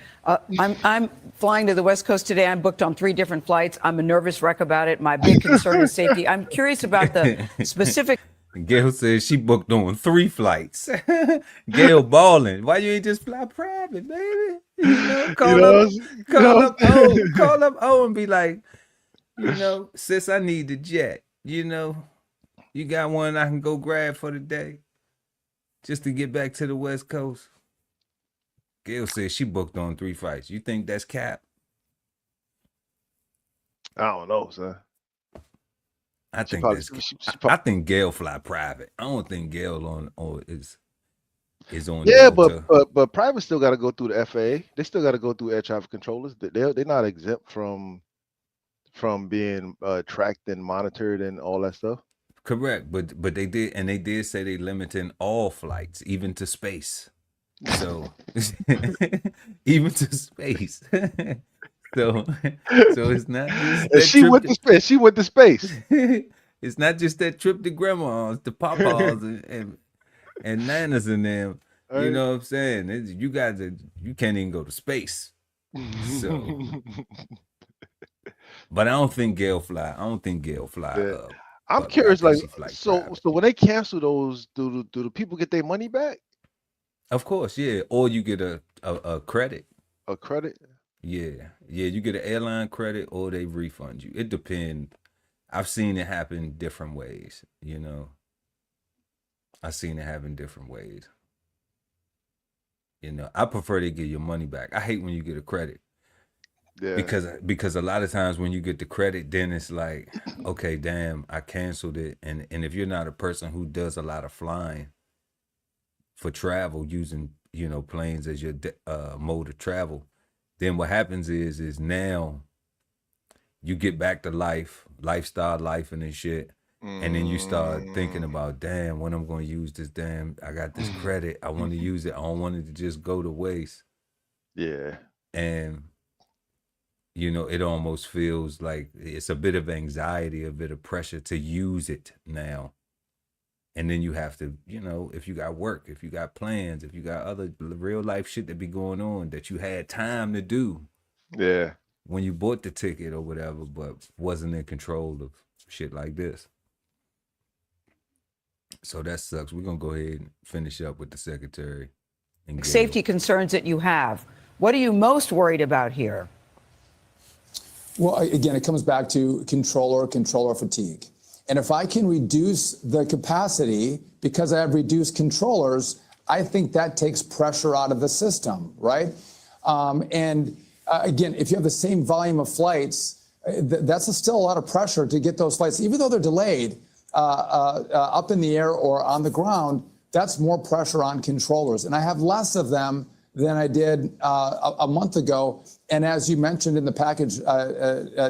I'm flying to the West Coast today. I'm booked on 3 different flights. I'm a nervous wreck about it. My big concern is safety. I'm curious about the specific. Gail says she booked on 3 flights. Gail balling. Why you ain't just fly private, baby? Call up O and be like, sis, I need the jet. You got one I can go grab for the day, just to get back to the West Coast. Gail says she booked on 3 flights. You think that's cap? I don't know, sir. I think I think Gail fly private. I don't think Gail is on. Yeah, but private still got to go through the FAA. They still got to go through air traffic controllers. They're not exempt from being tracked and monitored and all that stuff. Correct, but they did say they limiting all flights, even to space. So even to space. So it's not just that she went to space. She went to space. It's not just that trip to grandma's, to papa's and nanas and them. You know what I'm saying? You can't even go to space. So, but I don't think Gail fly. Yeah. I'm curious, like, so when they cancel those, do the people get their money back? Of course, yeah. Or you get a credit. A credit? Yeah. You get an airline credit, or they refund you. It depends. I've seen it happen different ways. I've seen it happen different ways. I prefer to get your money back. I hate when you get a credit. Yeah. Because a lot of times when you get the credit, then it's like, okay, damn, I canceled it. And if you're not a person who does a lot of flying for travel, using planes as your mode of travel, then what happens is now you get back to lifestyle life and shit. And then you start thinking about, damn, when I'm going to use this, I got this credit. I want to use it. I don't want it to just go to waste. Yeah. And you know, it almost feels like it's a bit of anxiety, a bit of pressure to use it now. And then you have to, you know, if you got work, if you got plans, if you got other real life shit that be going on that you had time to do Yeah. when you bought the ticket or whatever, but wasn't in control of shit like this. So that sucks. We're gonna go ahead and finish up with the secretary and Gail. Safety concerns that you have. What are you most worried about here? Well, again, it comes back to controller fatigue. And if I can reduce the capacity because I have reduced controllers, I think that takes pressure out of the system, right? Again, if you have the same volume of flights, that's still a lot of pressure to get those flights, even though they're delayed up in the air or on the ground. That's more pressure on controllers. And I have less of them than I did a month ago. And as you mentioned in the package,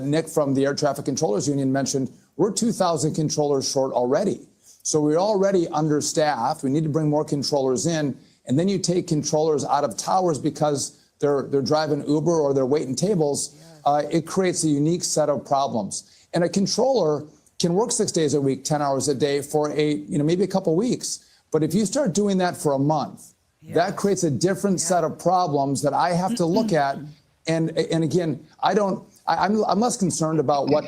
Nick from the Air Traffic Controllers Union mentioned, we're 2,000 controllers short already. So we're already understaffed. We need to bring more controllers in. And then you take controllers out of towers because they're driving Uber or they're waiting tables. It creates a unique set of problems. And a controller can work 6 days a week, 10 hours a day for maybe a couple weeks. But if you start doing that for a month, that creates a different set of problems that I have to look at. And again, I'm less concerned about what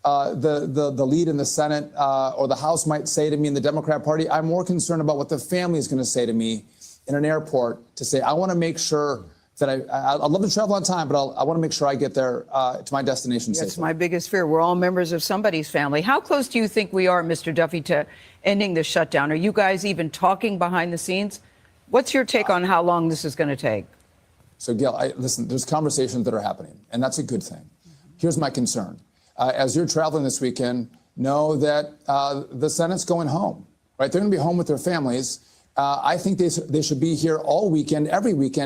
the lead in the Senate or the House might say to me in the Democrat Party. I'm more concerned about what the family is going to say to me in an airport to say, I want to make sure that I'd love to travel on time, but I want to make sure I get there to my destination safely. That's my biggest fear. We're all members of somebody's family. How close do you think we are, Mr. Duffy, to ending the shutdown? Are you guys even talking behind the scenes? What's your take on how long this is going to take? So, Gail, listen, there's conversations that are happening, and that's a good thing. Here's my concern. As you're traveling this weekend, know that the Senate's going home, right? They're going to be home with their families. I think they should be here all weekend, every week,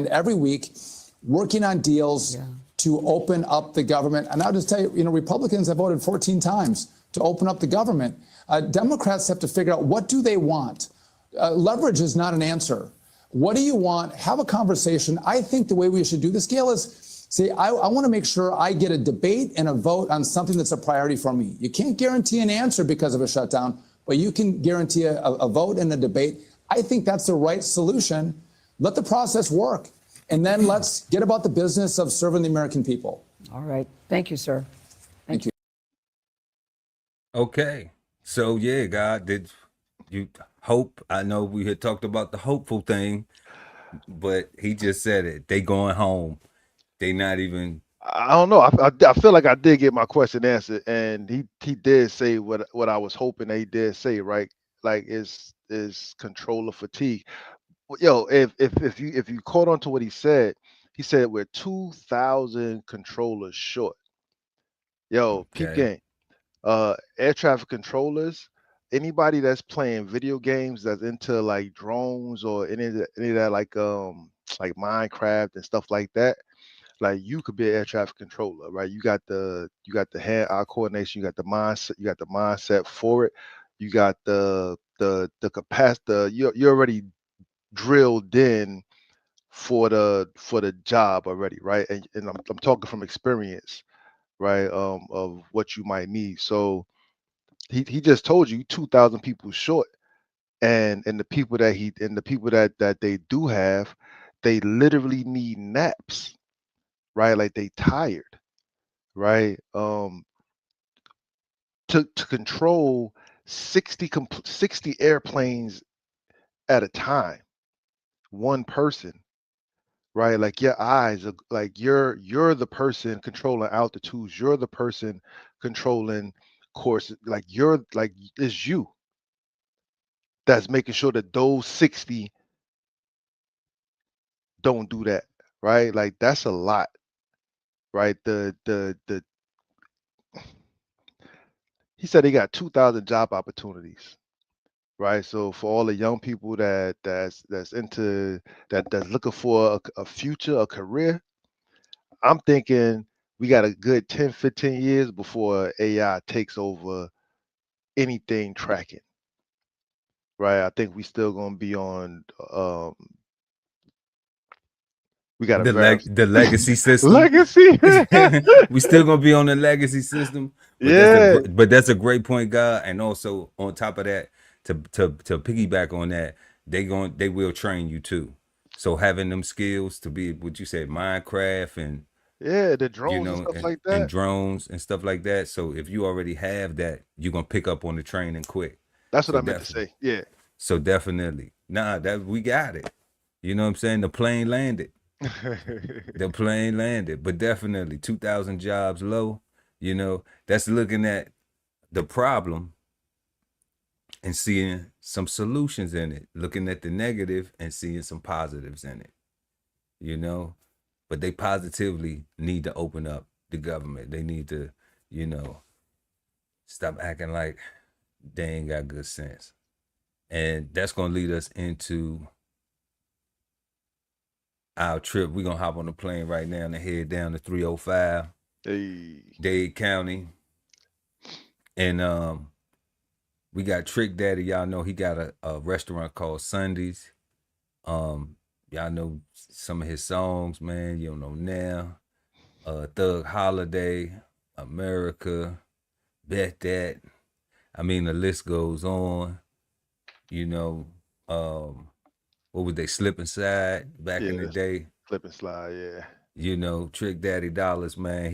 working on deals to open up the government. And I'll just tell you, Republicans have voted 14 times to open up the government. Democrats have to figure out, what do they want? Leverage is not an answer. What do you want? Have a conversation. I think the way we should do this, Gail, is say, I want to make sure I get a debate and a vote on something that's a priority for me. You can't guarantee an answer because of a shutdown, but you can guarantee a vote and a debate. I think that's the right solution. Let the process work. And then let's get about the business of serving the American people. All right. Thank you, sir. Thank you. Okay. So, yeah, God, did you hope? I know we had talked about the hopeful thing, but he just said it. They going home. They not even. I don't know. I feel like I did get my question answered, and he did say what I was hoping that he did say, right? Like, is controller fatigue. Yo, if you caught on to what he said we're 2,000 controllers short. Yo, peep game. Air traffic controllers, anybody that's playing video games that's into like drones or any of that like Minecraft and stuff like that, like you could be an air traffic controller, right? You got the hand-eye coordination, you got the mindset for it, you got the capacity, you're already drilled in for the job already, right? And I'm talking from experience, right? Of what you might need. So he just told you 2,000 people short, and the people that they do have, they literally need naps, right? Like they tired, right? To control 60 airplanes at a time, one person, right? Like your eyes are like you're the person controlling altitudes, you're the person controlling courses, like it's you that's making sure that those 60 don't do that, right? Like that's a lot, right? He said he got 2,000 job opportunities, right? So for all the young people that's into that's looking for a future, a career, I'm thinking we got a good 10, 15 years before AI takes over anything tracking, right? I think we still gonna be on We got to verify. The legacy system. Legacy. We still gonna be on the legacy system. But Yeah. that's a great point, God. And also on top of that, to piggyback on that, they will train you too. So having them skills to be what you said, Minecraft and Yeah, the drones and stuff like that. and drones and stuff like that. So if you already have that, you're gonna pick up on the training quick. That's what I meant to say. Yeah. So definitely. That we got it. You know what I'm saying? The plane landed. The plane landed. But definitely 2,000 jobs low, you know, that's looking at the problem and seeing some solutions in it, looking at the negative and seeing some positives in it, you know. But they positively need to open up the government. They need to, you know, stop acting like they ain't got good sense. And that's going to lead us into our trip. We're going to hop on the plane right now and head down to 305 Dade County. And we got Trick Daddy. Y'all know he got a restaurant called Sundays. Y'all know some of his songs, man. You don't know now. Thug Holiday, America, Bet That. I mean, the list goes on. You know, what would they, Slip and Slide back in the day? Slip and Slide, yeah. You know, Trick Daddy Dollars, man.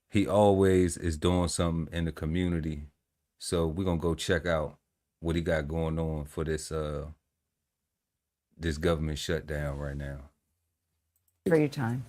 He always is doing something in the community. So we're gonna go check out what he got going on for this this government shutdown right now. For your time.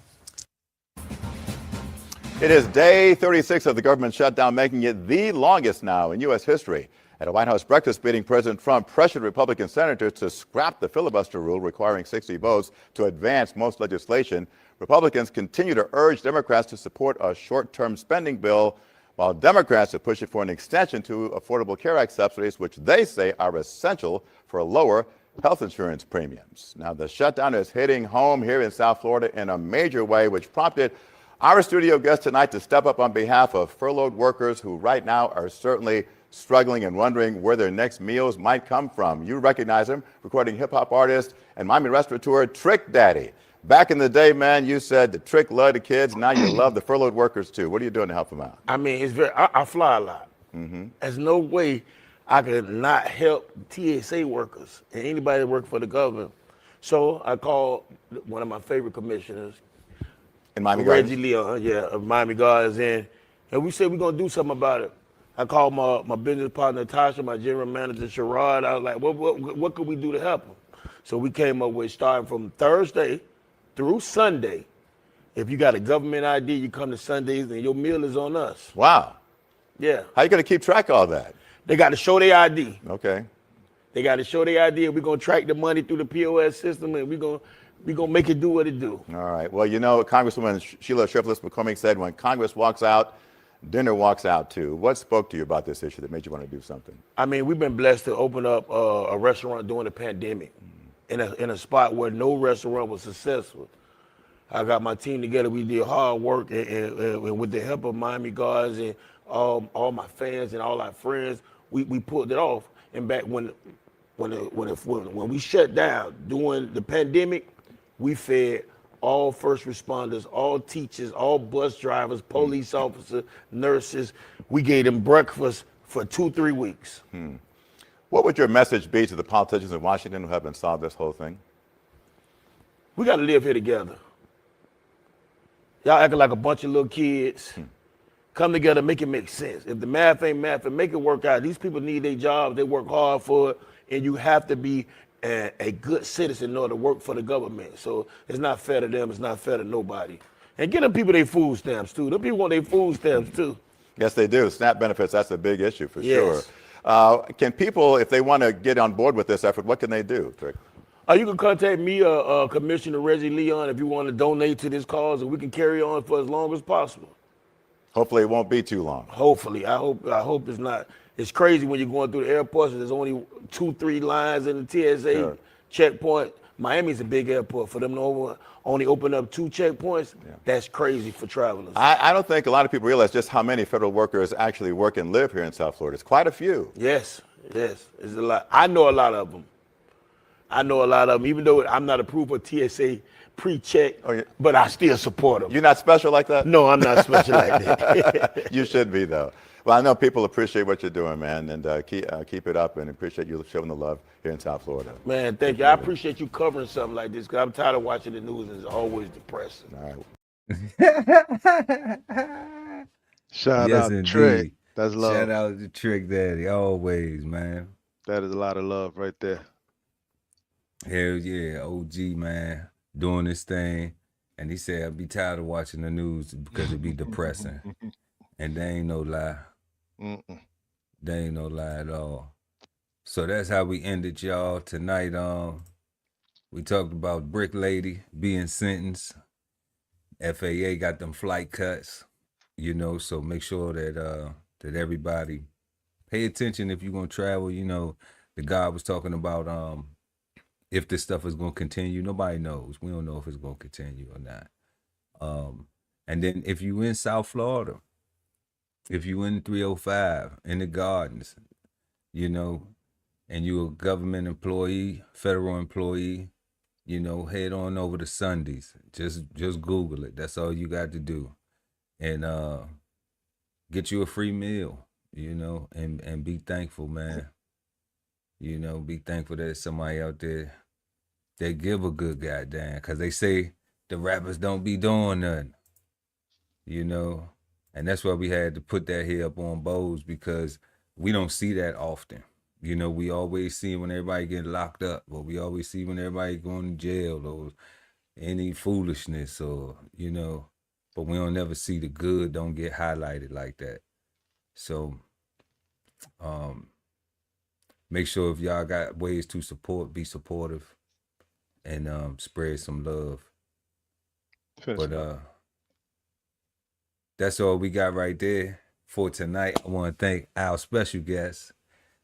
It is day 36 of the government shutdown, making it the longest now in U.S. history. At a White House breakfast meeting, President Trump pressured Republican senators to scrap the filibuster rule requiring 60 votes to advance most legislation. Republicans continue to urge Democrats to support a short-term spending bill, while Democrats are pushing for an extension to Affordable Care Act subsidies, which they say are essential for lower health insurance premiums. Now, the shutdown is hitting home here in South Florida in a major way, which prompted our studio guest tonight to step up on behalf of furloughed workers who right now are certainly struggling and wondering where their next meals might come from. You recognize him, recording hip-hop artist and Miami restaurateur Trick Daddy. Back in the day, man, you said the Trick loved the kids. Now you love the furloughed workers, too. What are you doing to help them out? I mean, I fly a lot. There's no way I could not help TSA workers and anybody that work for the government. So I called one of my favorite commissioners, in Miami Reggie Leon, of Miami Gardens, and we said we're gonna do something about it. I called my business partner Tasha, my general manager Sherrod. I was like, what could we do to help them? So we came up with starting from Thursday through Sunday. If you got a government ID, you come to Sundays and your meal is on us. Wow. Yeah. How you gonna keep track of all that? They got to show their ID. Okay. They got to show their ID, and we're gonna track the money through the POS system, and we're gonna make it do what it do. All right. Well, you know, Congresswoman Sheila Shifless McCormick said, when Congress walks out, dinner walks out too. What spoke to you about this issue that made you want to do something? I mean, we've been blessed to open up a restaurant during the pandemic in a spot where no restaurant was successful. I got my team together. We did hard work, and with the help of Miami Guards and all my fans and all our friends, we pulled it off. And back when we shut down during the pandemic, we fed all first responders, all teachers, all bus drivers, police officers, nurses. We gave them breakfast for 2-3 weeks. What would your message be to the politicians in Washington who haven't solved this whole thing? We got to live here together. Y'all acting like a bunch of little kids. Come together, make it make sense. If the math ain't math, make it work out. These people need their jobs. They work hard for it, and you have to be a good citizen in order to work for the government. So it's not fair to them. It's not fair to nobody. And get them people their food stamps, too. Them people want their food stamps, too. Yes, they do. SNAP benefits, that's a big issue for Yes. sure. Can people, if they want to get on board with this effort, what can they do, Trick? You can contact me, Commissioner Reggie Leon, if you want to donate to this cause, and we can carry on for as long as possible. Hopefully it won't be too long. Hopefully. I hope it's not. It's crazy when you're going through the airports and there's only 2-3 lines in the TSA checkpoint. Miami's a big airport. For them to only open up 2 checkpoints, that's crazy for travelers. I don't think a lot of people realize just how many federal workers actually work and live here in South Florida. It's quite a few. Yes, it's a lot. I know a lot of them. I know a lot of them, even though I'm not approved for TSA pre-check, but I still support them. You're not special like that? No, I'm not special like that. You should be, though. Well, I know people appreciate what you're doing, man, and keep it up, and appreciate you showing the love here in South Florida. Man, thank you. I appreciate you covering something like this, because I'm tired of watching the news, and it's always depressing. All right. Shout out to Trick. That's love. Shout out to Trick Daddy, always, man. That is a lot of love right there. Hell yeah, OG, man, doing this thing. And he said, I'd be tired of watching the news because it'd be depressing. And they ain't no lie. They ain't no lie at all. So that's how we ended, y'all. Tonight, we talked about Brick Lady being sentenced. FAA got them flight cuts, you know, so make sure that that everybody pay attention if you're gonna travel. You know, the guy was talking about if this stuff is gonna continue. Nobody knows. We don't know if it's gonna continue or not. And then if you in South Florida, if you in 305 in the Gardens, you know, and you're a government employee, federal employee, you know, head on over to Sundays. Just Google it. That's all you got to do. And get you a free meal, you know, and be thankful, man. You know, be thankful that there's somebody out there that give a good goddamn, because they say the rappers don't be doing nothing, you know. And that's why we had to put that here up on Bose, because we don't see that often. You know, we always see when everybody get locked up, or we always see when everybody going to jail, or any foolishness, or, you know, but we don't never see the good don't get highlighted like that. So, make sure if y'all got ways to support, be supportive, and spread some love. But that's all we got right there for tonight. I want to thank our special guest,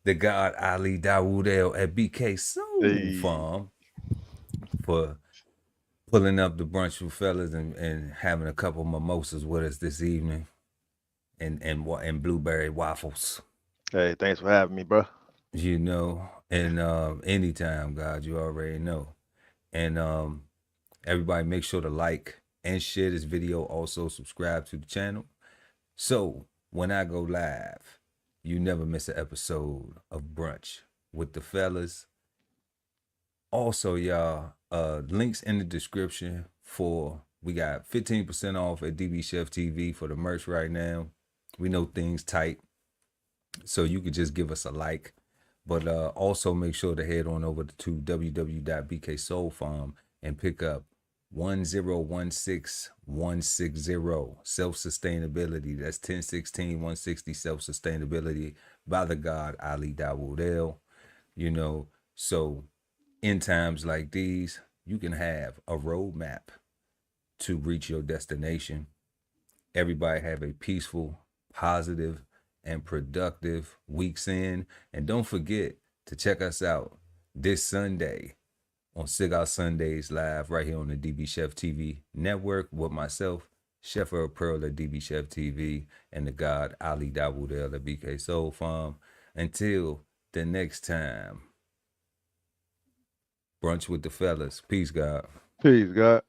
the God Ali Dawood at BK Soul Farm, for pulling up the Brunch Wit fellas and having a couple mimosas with us this evening, and blueberry waffles. Hey, thanks for having me, bro. You know, and anytime, God, you already know. And everybody make sure to like and share this video. Also subscribe to the channel, so when I go live, you never miss an episode of Brunch with the fellas. Also, y'all, links in the description we got 15% off at DBCHEFTV for the merch right now. We know things tight, so you could just give us a like. But also make sure to head on over to www.bksoulfarm and pick up 1016160 self-sustainability. That's 1016-160 self-sustainability by the God Ali Dawood. You know, so in times like these, you can have a roadmap to reach your destination. Everybody have a peaceful, positive, and productive weeks in. And don't forget to check us out this Sunday on Cigar Sundays live right here on the DBCHEFTV network with myself, Chef Erol Pearl at DBCHEFTV, and the God Ali Dawood at BK Soul Farm. Until the next time, Brunch with the fellas. Peace, God. Peace, God.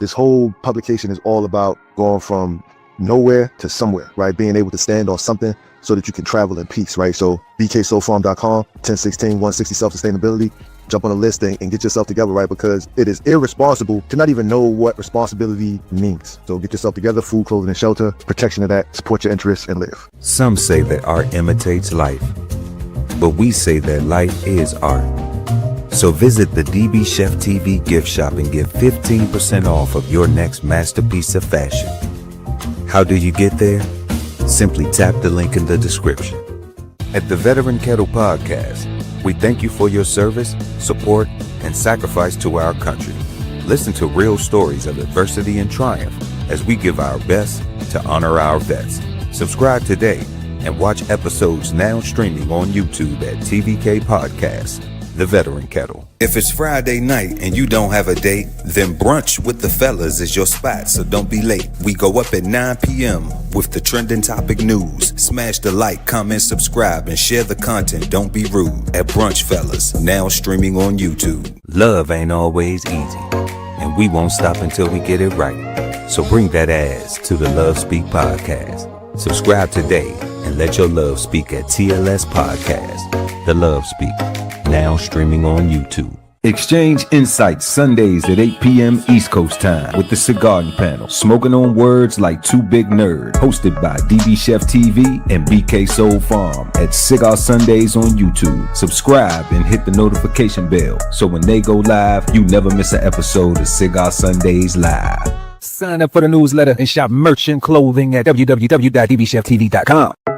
This whole publication is all about going from nowhere to somewhere, right? Being able to stand on something so that you can travel in peace, right? So bksoulfarm.com, 1016-160 self-sustainability. Jump on the list and get yourself together, right? Because it is irresponsible to not even know what responsibility means. So get yourself together, food, clothing, and shelter, protection of that, support your interests, and live. Some say that art imitates life, but we say that life is art. So visit the DBCHEFTV gift shop and get 15% off of your next masterpiece of fashion. How do you get there? Simply tap the link in the description. At the Veteran Kettle Podcast, we thank you for your service, support, and sacrifice to our country. Listen to real stories of adversity and triumph as we give our best to honor our vets. Subscribe today and watch episodes now streaming on YouTube at TVK Podcast. the veteran kettle. If it's Friday night and you don't have a date, then Brunch with the Fellas is your spot, so don't be late. We go up at 9 p.m. with the trending topic news. Smash the like, comment, subscribe, and share the content. Don't be rude. At Brunch Fellas, now streaming on YouTube. Love ain't always easy, and we won't stop until we get it right. So bring that ass to the Love Speak podcast. Subscribe today and let your love speak at TLS Podcast. The Love Speak, now streaming on YouTube. Exchange insights Sundays at 8 p.m. East Coast time with the Cigar Panel, smoking on words like two big nerds, hosted by DBCHEFTV and BK Soul Farm at Cigar Sundays on YouTube. Subscribe and hit the notification bell so when they go live, you never miss an episode of Cigar Sundays Live. Sign up for the newsletter and shop merch and clothing at www.dbcheftv.com.